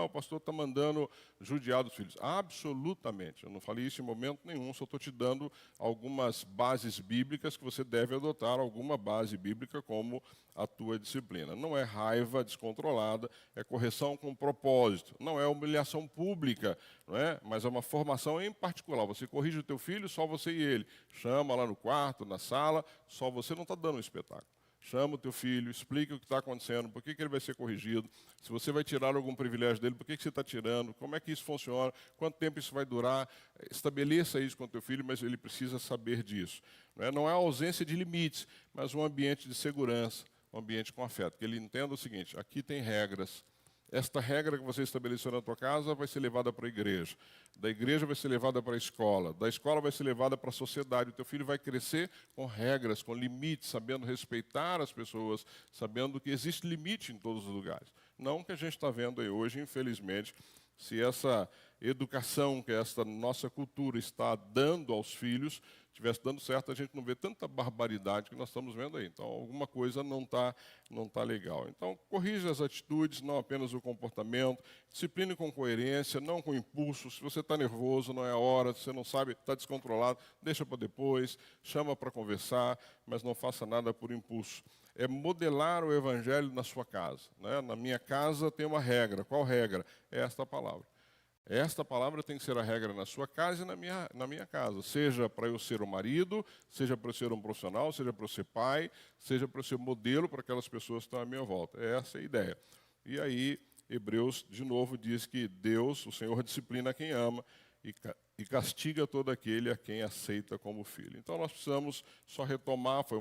[SPEAKER 1] o pastor está mandando judiar dos filhos. Absolutamente, eu não falei isso em momento nenhum, só estou te dando algumas bases bíblicas que você deve adotar, alguma base bíblica como a tua disciplina. Não é raiva descontrolada, é correção com propósito. Não é humilhação pública, não é? Mas é uma formação em particular. Você corrige o teu filho, só você e ele. Chama lá no quarto, na sala, só você não está dando um espetáculo. Chama o teu filho, explica o que está acontecendo, por que ele vai ser corrigido, se você vai tirar algum privilégio dele, por que você está tirando, como é que isso funciona, quanto tempo isso vai durar. Estabeleça isso com o teu filho, mas ele precisa saber disso. Não é a ausência de limites, mas um ambiente de segurança, um ambiente com afeto. Que ele entenda o seguinte, aqui tem regras. Esta regra que você estabeleceu na tua casa vai ser levada para a igreja. Da igreja vai ser levada para a escola. Da escola vai ser levada para a sociedade. O teu filho vai crescer com regras, com limites, sabendo respeitar as pessoas, sabendo que existe limite em todos os lugares. Não o que a gente está vendo aí hoje, infelizmente, se essa educação que esta nossa cultura está dando aos filhos estivesse dando certo, a gente não vê tanta barbaridade que nós estamos vendo aí. Então, alguma coisa não tá legal. Então, corrija as atitudes, não apenas o comportamento, discipline com coerência, não com impulso. Se você está nervoso, não é a hora, se você não sabe, está descontrolado, deixa para depois, chama para conversar, mas não faça nada por impulso. É modelar o evangelho na sua casa. Né? Na minha casa tem uma regra. Qual regra? É esta palavra. Esta palavra tem que ser a regra na sua casa e na minha casa. Seja para eu ser um marido, seja para eu ser um profissional, seja para eu ser pai, seja para eu ser modelo para aquelas pessoas que estão à minha volta. Essa é a ideia. E aí, Hebreus, de novo, diz que Deus, o Senhor, disciplina quem ama e castiga todo aquele a quem aceita como filho. Então, nós precisamos só retomar, foi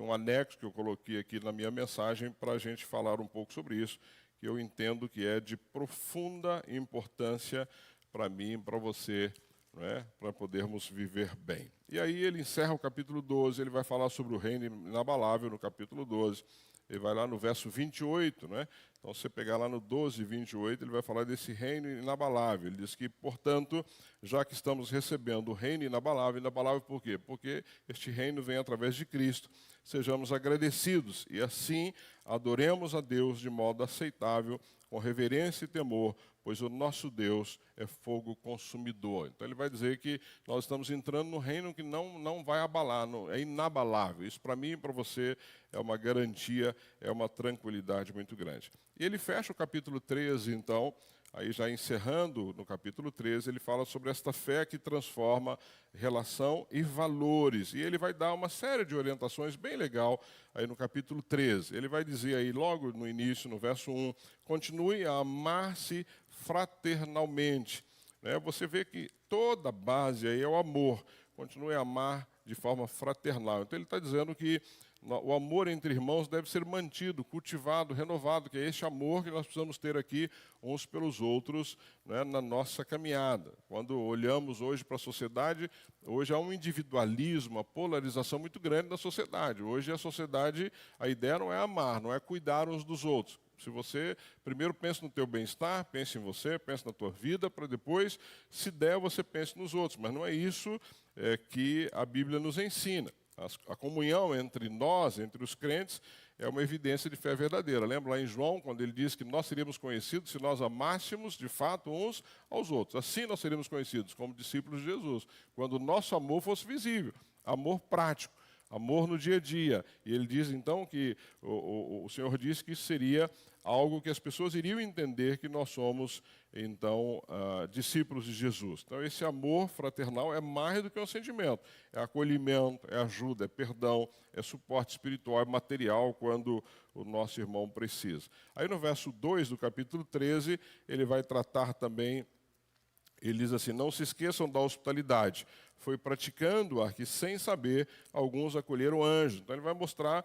[SPEAKER 1] um anexo que eu coloquei aqui na minha mensagem para a gente falar um pouco sobre isso, que eu entendo que é de profunda importância para mim e para você, não é? Para podermos viver bem. E aí ele encerra o capítulo 12, ele vai falar sobre o reino inabalável no capítulo 12. Ele vai lá no verso 28, né? Então, se você pegar lá no 12, 28, ele vai falar desse reino inabalável. Ele diz que, portanto, já que estamos recebendo o reino inabalável por quê? Porque este reino vem através de Cristo. Sejamos agradecidos e, assim, adoremos a Deus de modo aceitável, com reverência e temor, pois o nosso Deus é fogo consumidor. Então, ele vai dizer que nós estamos entrando no reino que não vai abalar, é inabalável. Isso, para mim e para você, é uma garantia, é uma tranquilidade muito grande. E ele fecha o capítulo 13, então, aí já encerrando no capítulo 13, ele fala sobre esta fé que transforma relação e valores. E ele vai dar uma série de orientações bem legal aí no capítulo 13. Ele vai dizer aí logo no início, no verso 1, continue a amar-se fraternalmente. Você vê que toda a base aí é o amor. Continue a amar de forma fraternal. Então ele está dizendo que o amor entre irmãos deve ser mantido, cultivado, renovado, que é este amor que nós precisamos ter aqui uns pelos outros, né, na nossa caminhada. Quando olhamos hoje para a sociedade, hoje há um individualismo, uma polarização muito grande na sociedade. Hoje a sociedade, a ideia não é amar, não é cuidar uns dos outros. Se você primeiro pensa no teu bem-estar, pense em você, pense na tua vida, para depois, se der, você pense nos outros. Mas não é isso que a Bíblia nos ensina. A comunhão entre nós, entre os crentes, é uma evidência de fé verdadeira. Lembra lá em João, quando ele diz que nós seríamos conhecidos se nós amássemos de fato uns aos outros. Assim nós seríamos conhecidos como discípulos de Jesus, quando o nosso amor fosse visível, amor prático. Amor no dia a dia. E ele diz então que o Senhor disse que isso seria algo que as pessoas iriam entender que nós somos então discípulos de Jesus. Então esse amor fraternal é mais do que um sentimento. É acolhimento, é ajuda, é perdão, é suporte espiritual, é material quando o nosso irmão precisa. Aí no verso 2 do capítulo 13, ele vai tratar também. Ele diz assim, não se esqueçam da hospitalidade. Foi praticando-a que, sem saber, alguns acolheram anjos. Então ele vai mostrar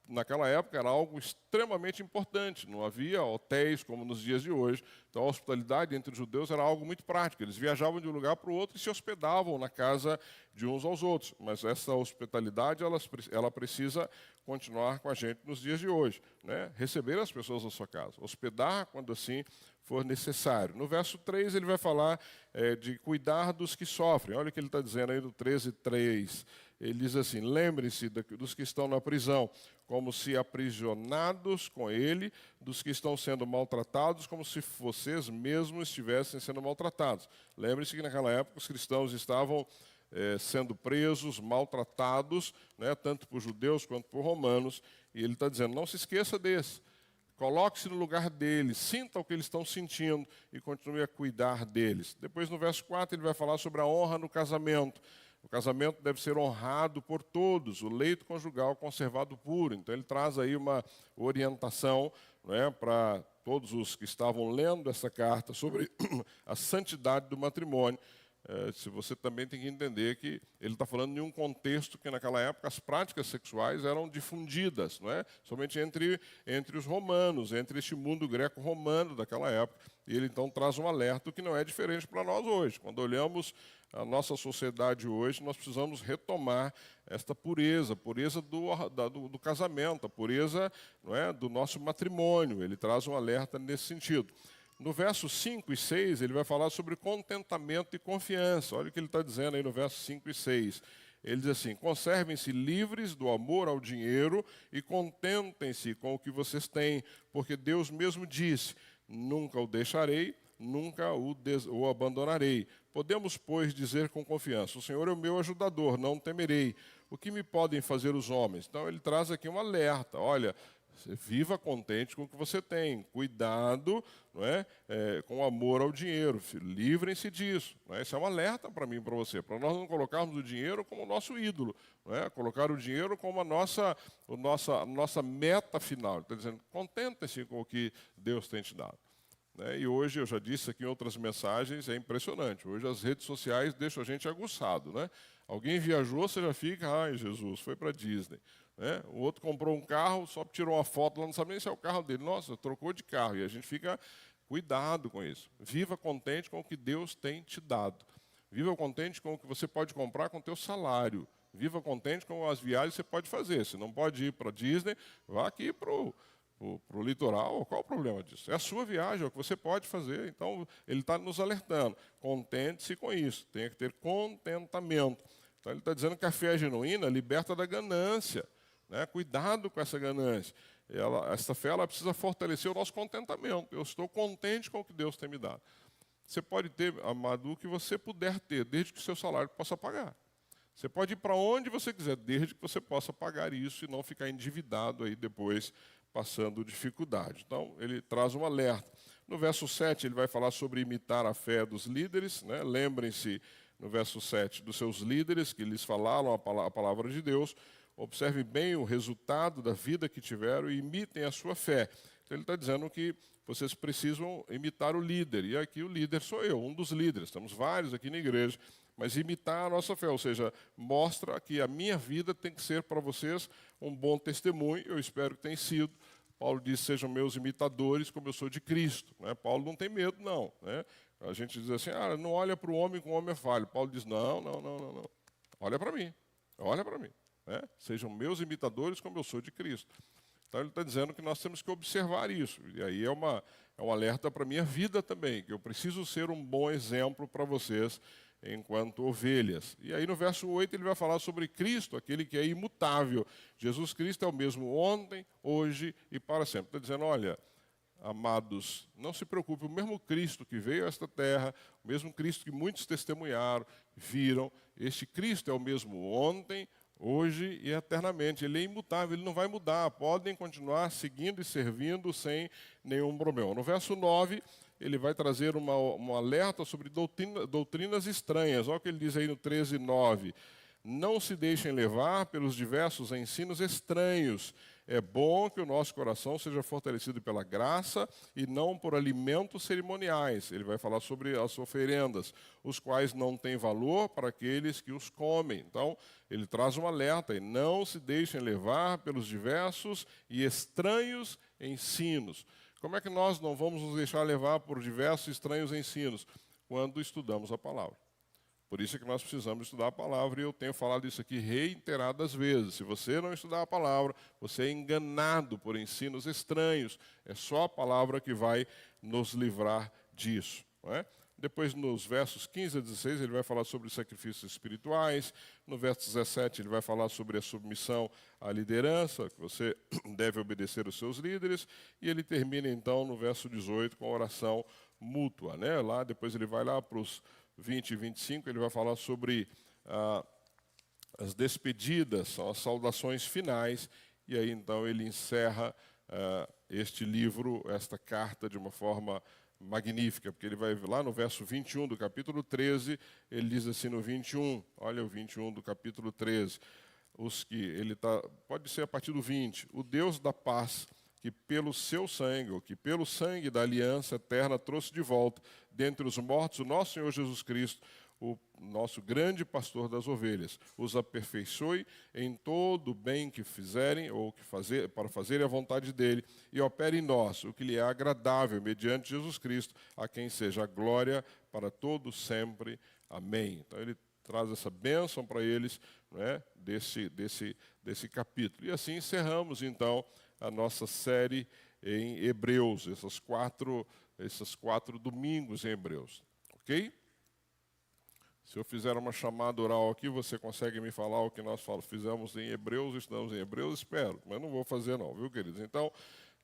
[SPEAKER 1] naquela época era algo extremamente importante. Não havia hotéis como nos dias de hoje. Então, a hospitalidade entre os judeus era algo muito prático. Eles viajavam de um lugar para o outro e se hospedavam na casa de uns aos outros. Mas essa hospitalidade ela precisa continuar com a gente nos dias de hoje, né? Receber as pessoas na sua casa, hospedar quando assim for necessário. No verso 3 ele vai falar de cuidar dos que sofrem. Olha o que ele está dizendo aí no 13:3. Ele diz assim: lembrem-se dos que estão na prisão, como se aprisionados com ele, dos que estão sendo maltratados, como se vocês mesmos estivessem sendo maltratados. Lembre-se que naquela época os cristãos estavam sendo presos, maltratados, né, tanto por judeus quanto por romanos, e ele está dizendo, não se esqueça desse, coloque-se no lugar deles, sinta o que eles estão sentindo e continue a cuidar deles. Depois no verso 4 ele vai falar sobre a honra no casamento. O casamento deve ser honrado por todos, o leito conjugal conservado puro. Então ele traz aí uma orientação, né, para todos os que estavam lendo essa carta sobre a santidade do matrimônio. Se você também tem que entender que ele está falando de um contexto que naquela época as práticas sexuais eram difundidas, não é? Somente entre os romanos, entre este mundo greco-romano daquela época. E ele então traz um alerta que não é diferente para nós hoje. Quando olhamos a nossa sociedade hoje, nós precisamos retomar esta pureza do casamento, a pureza, não é, do nosso matrimônio. Ele traz um alerta nesse sentido. No versos 5 e 6, ele vai falar sobre contentamento e confiança. Olha o que ele está dizendo aí no verso 5 e 6. Ele diz assim, conservem-se livres do amor ao dinheiro e contentem-se com o que vocês têm, porque Deus mesmo disse, nunca o deixarei, nunca o abandonarei. Podemos, pois, dizer com confiança, o Senhor é o meu ajudador, não temerei. O que me podem fazer os homens? Então ele traz aqui um alerta, olha, viva contente com o que você tem. Cuidado, não é? Com amor ao dinheiro. Livrem-se disso. Não é? Esse é um alerta para mim e para você. Para nós não colocarmos o dinheiro como o nosso ídolo. Não é? Colocar o dinheiro como a nossa meta final. Está dizendo, contente-se com o que Deus tem te dado. E hoje, eu já disse aqui em outras mensagens, é impressionante. Hoje as redes sociais deixam a gente aguçado. Né? Alguém viajou, você já fica, ai Jesus, foi para Disney. Né? O outro comprou um carro, só tirou uma foto lá, não sabe nem se é o carro dele. Nossa, trocou de carro. E a gente fica, cuidado com isso. Viva contente com o que Deus tem te dado. Viva contente com o que você pode comprar com o teu salário. Viva contente com as viagens que você pode fazer. Se não pode ir para Disney, vá aqui para o litoral. Qual o problema disso? É a sua viagem, é o que você pode fazer. Então, ele está nos alertando. Contente-se com isso. Tem que ter contentamento. Então, ele está dizendo que a fé genuína liberta da ganância. Né? Cuidado com essa ganância. Essa fé ela precisa fortalecer o nosso contentamento. Eu estou contente com o que Deus tem me dado. Você pode ter, amado, o que você puder ter, desde que o seu salário possa pagar. Você pode ir para onde você quiser, desde que você possa pagar isso e não ficar endividado aí depois, passando dificuldade. Então, ele traz um alerta. No verso 7, ele vai falar sobre imitar a fé dos líderes. Né? Lembrem-se, no verso 7, dos seus líderes, que lhes falaram a palavra de Deus. Observem bem o resultado da vida que tiveram e imitem a sua fé. Então, ele está dizendo que vocês precisam imitar o líder. E aqui o líder sou eu, um dos líderes. Estamos vários aqui na igreja. Mas imitar a nossa fé, ou seja, mostra que a minha vida tem que ser para vocês um bom testemunho. Eu espero que tenha sido. Paulo diz, sejam meus imitadores como eu sou de Cristo. Né? Paulo não tem medo, não. Né? A gente diz assim, não olha para o homem como o homem é falho. Paulo diz, não. Olha para mim, olha para mim. Né? Sejam meus imitadores como eu sou de Cristo. Então ele está dizendo que nós temos que observar isso. E aí é um alerta para a minha vida também, que eu preciso ser um bom exemplo para vocês enquanto ovelhas. E aí no verso 8 ele vai falar sobre Cristo, aquele que é imutável. Jesus Cristo é o mesmo ontem, hoje e para sempre. Está dizendo, olha, amados, não se preocupe, o mesmo Cristo que veio a esta terra, o mesmo Cristo que muitos testemunharam, viram, este Cristo é o mesmo ontem, hoje e eternamente. Ele é imutável, ele não vai mudar. Podem continuar seguindo e servindo sem nenhum problema. No verso 9, ele vai trazer um alerta sobre doutrinas estranhas. Olha o que ele diz aí no 13:9. Não se deixem levar pelos diversos ensinos estranhos, é bom que o nosso coração seja fortalecido pela graça e não por alimentos cerimoniais. Ele vai falar sobre as oferendas, os quais não têm valor para aqueles que os comem. Então, ele traz um alerta, e não se deixem levar pelos diversos e estranhos ensinos. Como é que nós não vamos nos deixar levar por diversos e estranhos ensinos? Quando estudamos a palavra. Por isso é que nós precisamos estudar a palavra, e eu tenho falado isso aqui reiteradas vezes. Se você não estudar a palavra, você é enganado por ensinos estranhos. É só a palavra que vai nos livrar disso. Não é? Depois, nos versos 15 a 16, ele vai falar sobre sacrifícios espirituais. No verso 17, ele vai falar sobre a submissão à liderança, que você deve obedecer aos seus líderes. E ele termina, então, no verso 18, com a oração mútua. Né? Lá, depois ele vai lá para os 20 e 25, ele vai falar sobre as despedidas, são as saudações finais, e aí então ele encerra este livro, esta carta, de uma forma magnífica, porque ele vai lá no verso 21 do capítulo 13, ele diz assim no 21, olha o 21 do capítulo 13, pode ser a partir do 20, o Deus da paz, que pelo seu sangue, ou que pelo sangue da aliança eterna trouxe de volta dentre os mortos o nosso Senhor Jesus Cristo, o nosso grande pastor das ovelhas, os aperfeiçoe em todo o bem que fizerem, ou para fazerem a vontade dele, e opere em nós o que lhe é agradável, mediante Jesus Cristo, a quem seja a glória para todos sempre. Amém. Então ele traz essa bênção para eles, né, desse capítulo. E assim encerramos, então, a nossa série em Hebreus, esses quatro domingos em Hebreus. Ok? Se eu fizer uma chamada oral aqui, você consegue me falar o que nós fizemos em Hebreus, estudamos em Hebreus? Espero, mas não vou fazer não, viu, queridos? Então,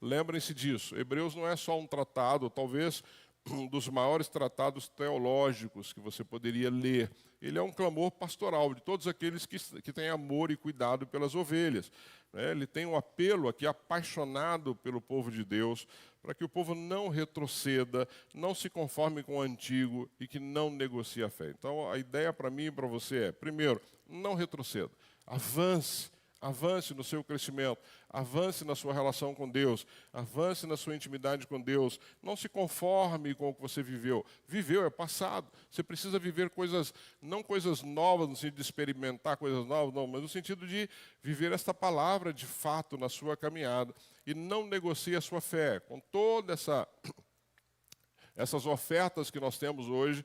[SPEAKER 1] lembrem-se disso. Hebreus não é só um tratado, talvez um dos maiores tratados teológicos que você poderia ler. Ele é um clamor pastoral de todos aqueles que têm amor e cuidado pelas ovelhas. Ele tem um apelo aqui apaixonado pelo povo de Deus, para que o povo não retroceda, não se conforme com o antigo e que não negocie a fé. Então, a ideia para mim e para você é, primeiro, não retroceda, avance. Avance no seu crescimento, avance na sua relação com Deus, avance na sua intimidade com Deus. Não se conforme com o que você viveu. Viveu, é passado. Você precisa viver não coisas novas, no sentido de experimentar coisas novas, não, mas no sentido de viver esta palavra de fato na sua caminhada. E não negocie a sua fé. Com toda essas ofertas que nós temos hoje,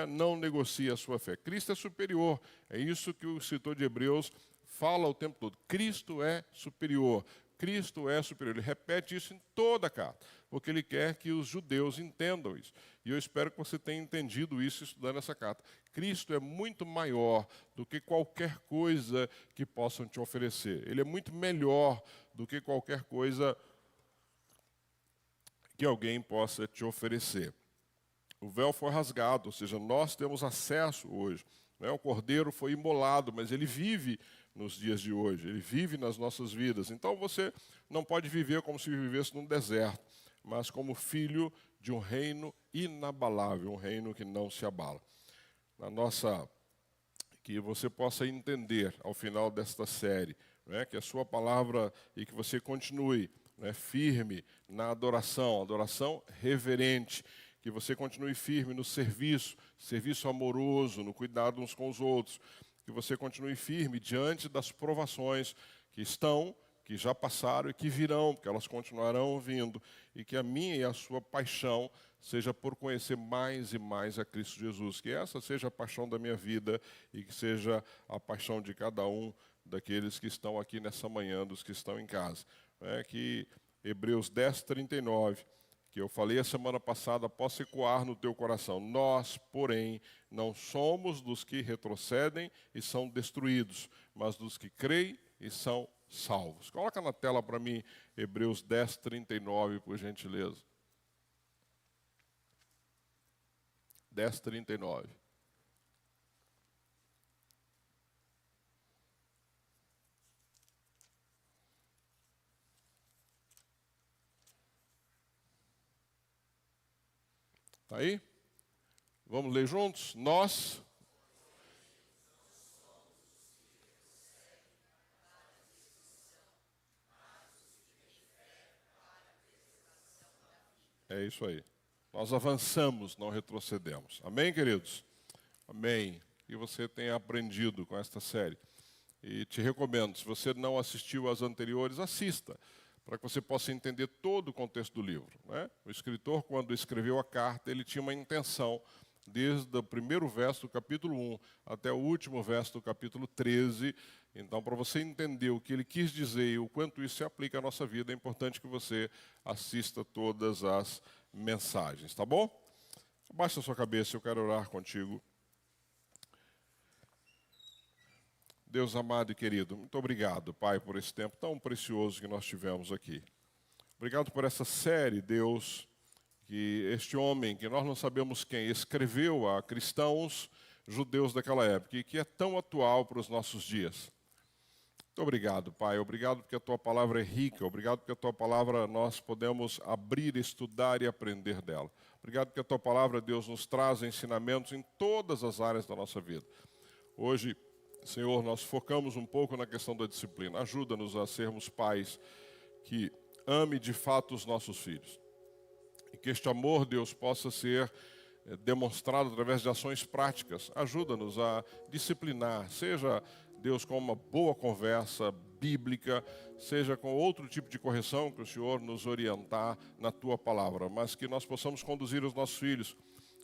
[SPEAKER 1] não negocie a sua fé. Cristo é superior. É isso que o escritor de Hebreus fala o tempo todo. Cristo é superior. Cristo é superior. Ele repete isso em toda a carta, porque ele quer que os judeus entendam isso. E eu espero que você tenha entendido isso estudando essa carta. Cristo é muito maior do que qualquer coisa que possam te oferecer. Ele é muito melhor do que qualquer coisa que alguém possa te oferecer. O véu foi rasgado, ou seja, nós temos acesso hoje. O Cordeiro foi imolado, mas ele vive nos dias de hoje, ele vive nas nossas vidas. Então você não pode viver como se vivesse num deserto, mas como filho de um reino inabalável, um reino que não se abala. Que você possa entender ao final desta série, que a sua palavra e que você continue firme na adoração reverente, que você continue firme no serviço amoroso, no cuidado uns com os outros, que você continue firme diante das provações que já passaram e que virão, porque elas continuarão vindo, e que a minha e a sua paixão seja por conhecer mais e mais a Cristo Jesus, que essa seja a paixão da minha vida e que seja a paixão de cada um daqueles que estão aqui nessa manhã, dos que estão em casa. Que Hebreus 10, 39, que eu falei a semana passada, possa ecoar no teu coração. Nós, porém, não somos dos que retrocedem e são destruídos, mas dos que creem e são salvos. Coloca na tela para mim Hebreus 10, 39, por gentileza. 10, 39. Está aí? Vamos ler juntos? Nós É isso aí. Nós avançamos, não retrocedemos. Amém, queridos? Amém. E você tenha aprendido com esta série. E te recomendo, se você não assistiu às anteriores, assista, para que você possa entender todo o contexto do livro, né? O escritor, quando escreveu a carta, ele tinha uma intenção, desde o primeiro verso do capítulo 1 até o último verso do capítulo 13. Então, para você entender o que ele quis dizer e o quanto isso se aplica à nossa vida, é importante que você assista todas as mensagens, tá bom? Abaixa a sua cabeça, eu quero orar contigo. Deus amado e querido, muito obrigado, Pai, por esse tempo tão precioso que nós tivemos aqui. Obrigado por essa série, Deus, que este homem, que nós não sabemos quem, escreveu a cristãos judeus daquela época e que é tão atual para os nossos dias. Muito obrigado, Pai. Obrigado porque a Tua palavra é rica. Obrigado porque a Tua palavra nós podemos abrir, estudar e aprender dela. Obrigado porque a Tua palavra, Deus, nos traz ensinamentos em todas as áreas da nossa vida. Hoje, Senhor, nós focamos um pouco na questão da disciplina. Ajuda-nos a sermos pais que ame de fato os nossos filhos. E que este amor, Deus, possa ser demonstrado através de ações práticas. Ajuda-nos a disciplinar, seja, Deus, com uma boa conversa bíblica, seja com outro tipo de correção que o Senhor nos orientar na Tua palavra, mas que nós possamos conduzir os nossos filhos.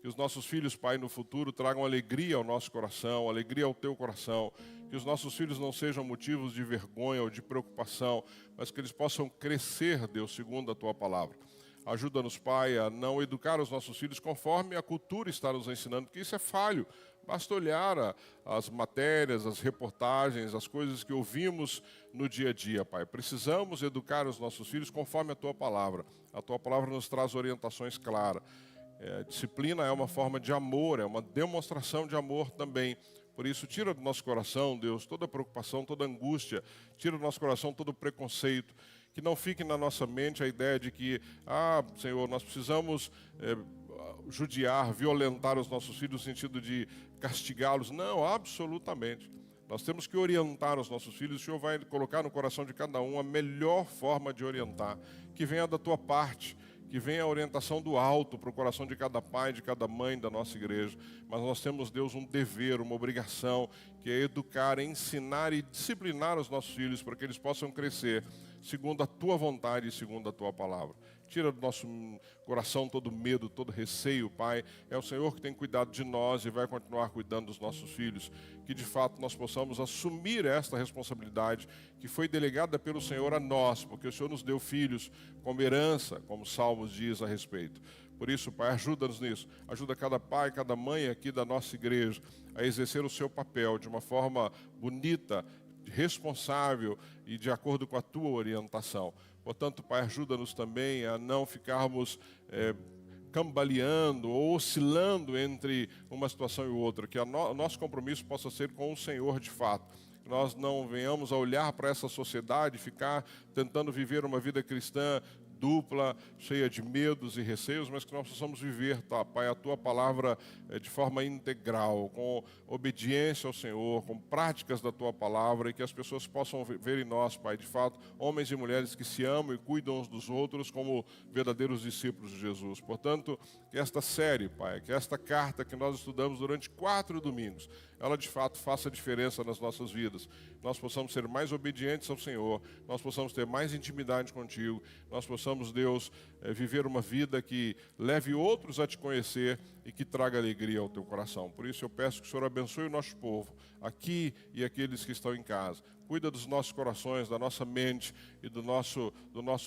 [SPEAKER 1] Que os nossos filhos, Pai, no futuro tragam alegria ao nosso coração, alegria ao Teu coração. Que os nossos filhos não sejam motivos de vergonha ou de preocupação, mas que eles possam crescer, Deus, segundo a Tua palavra. Ajuda-nos, Pai, a não educar os nossos filhos conforme a cultura está nos ensinando, porque isso é falho. Basta olhar as matérias, as reportagens, as coisas que ouvimos no dia a dia, Pai. Precisamos educar os nossos filhos conforme a Tua palavra. A Tua palavra nos traz orientações claras. Disciplina é uma forma de amor, é uma demonstração de amor também. Por isso, tira do nosso coração, Deus, toda preocupação, toda angústia, tira do nosso coração todo preconceito, que não fique na nossa mente a ideia de que, Senhor, nós precisamos judiar, violentar os nossos filhos no sentido de castigá-los. Não, absolutamente. Nós temos que orientar os nossos filhos. O Senhor vai colocar no coração de cada um a melhor forma de orientar, que venha da Tua parte, que venha a orientação do alto para o coração de cada pai, de cada mãe da nossa igreja. Mas nós temos, Deus, um dever, uma obrigação, que é educar, ensinar e disciplinar os nossos filhos para que eles possam crescer segundo a Tua vontade e segundo a Tua palavra. Tira do nosso coração todo medo, todo receio, Pai. É o Senhor que tem cuidado de nós e vai continuar cuidando dos nossos filhos. Que de fato nós possamos assumir esta responsabilidade que foi delegada pelo Senhor a nós, porque o Senhor nos deu filhos como herança, como Salmos diz a respeito. Por isso, Pai, ajuda-nos nisso. Ajuda cada pai, cada mãe aqui da nossa igreja a exercer o seu papel de uma forma bonita, responsável e de acordo com a Tua orientação. Portanto, Pai, ajuda-nos também a não ficarmos cambaleando ou oscilando entre uma situação e outra, que o nosso compromisso possa ser com o Senhor de fato. Que nós não venhamos a olhar para essa sociedade e ficar tentando viver uma vida cristã dupla, cheia de medos e receios, mas que nós possamos viver, tá, Pai, a Tua palavra de forma integral, com obediência ao Senhor, com práticas da Tua palavra, e que as pessoas possam ver em nós, Pai, de fato, homens e mulheres que se amam e cuidam uns dos outros como verdadeiros discípulos de Jesus. Portanto, que esta série, Pai, que esta carta que nós estudamos durante 4 domingos, ela de fato faça diferença nas nossas vidas. Nós possamos ser mais obedientes ao Senhor, nós possamos ter mais intimidade contigo, nós possamos, Deus, viver uma vida que leve outros a Te conhecer e que traga alegria ao Teu coração. Por isso eu peço que o Senhor abençoe o nosso povo, aqui e aqueles que estão em casa. Cuida dos nossos corações, da nossa mente e do nosso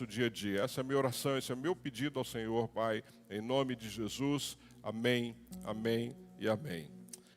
[SPEAKER 1] dia a dia. Essa é a minha oração, esse é o meu pedido ao Senhor, Pai, em nome de Jesus. Amém, amém e amém.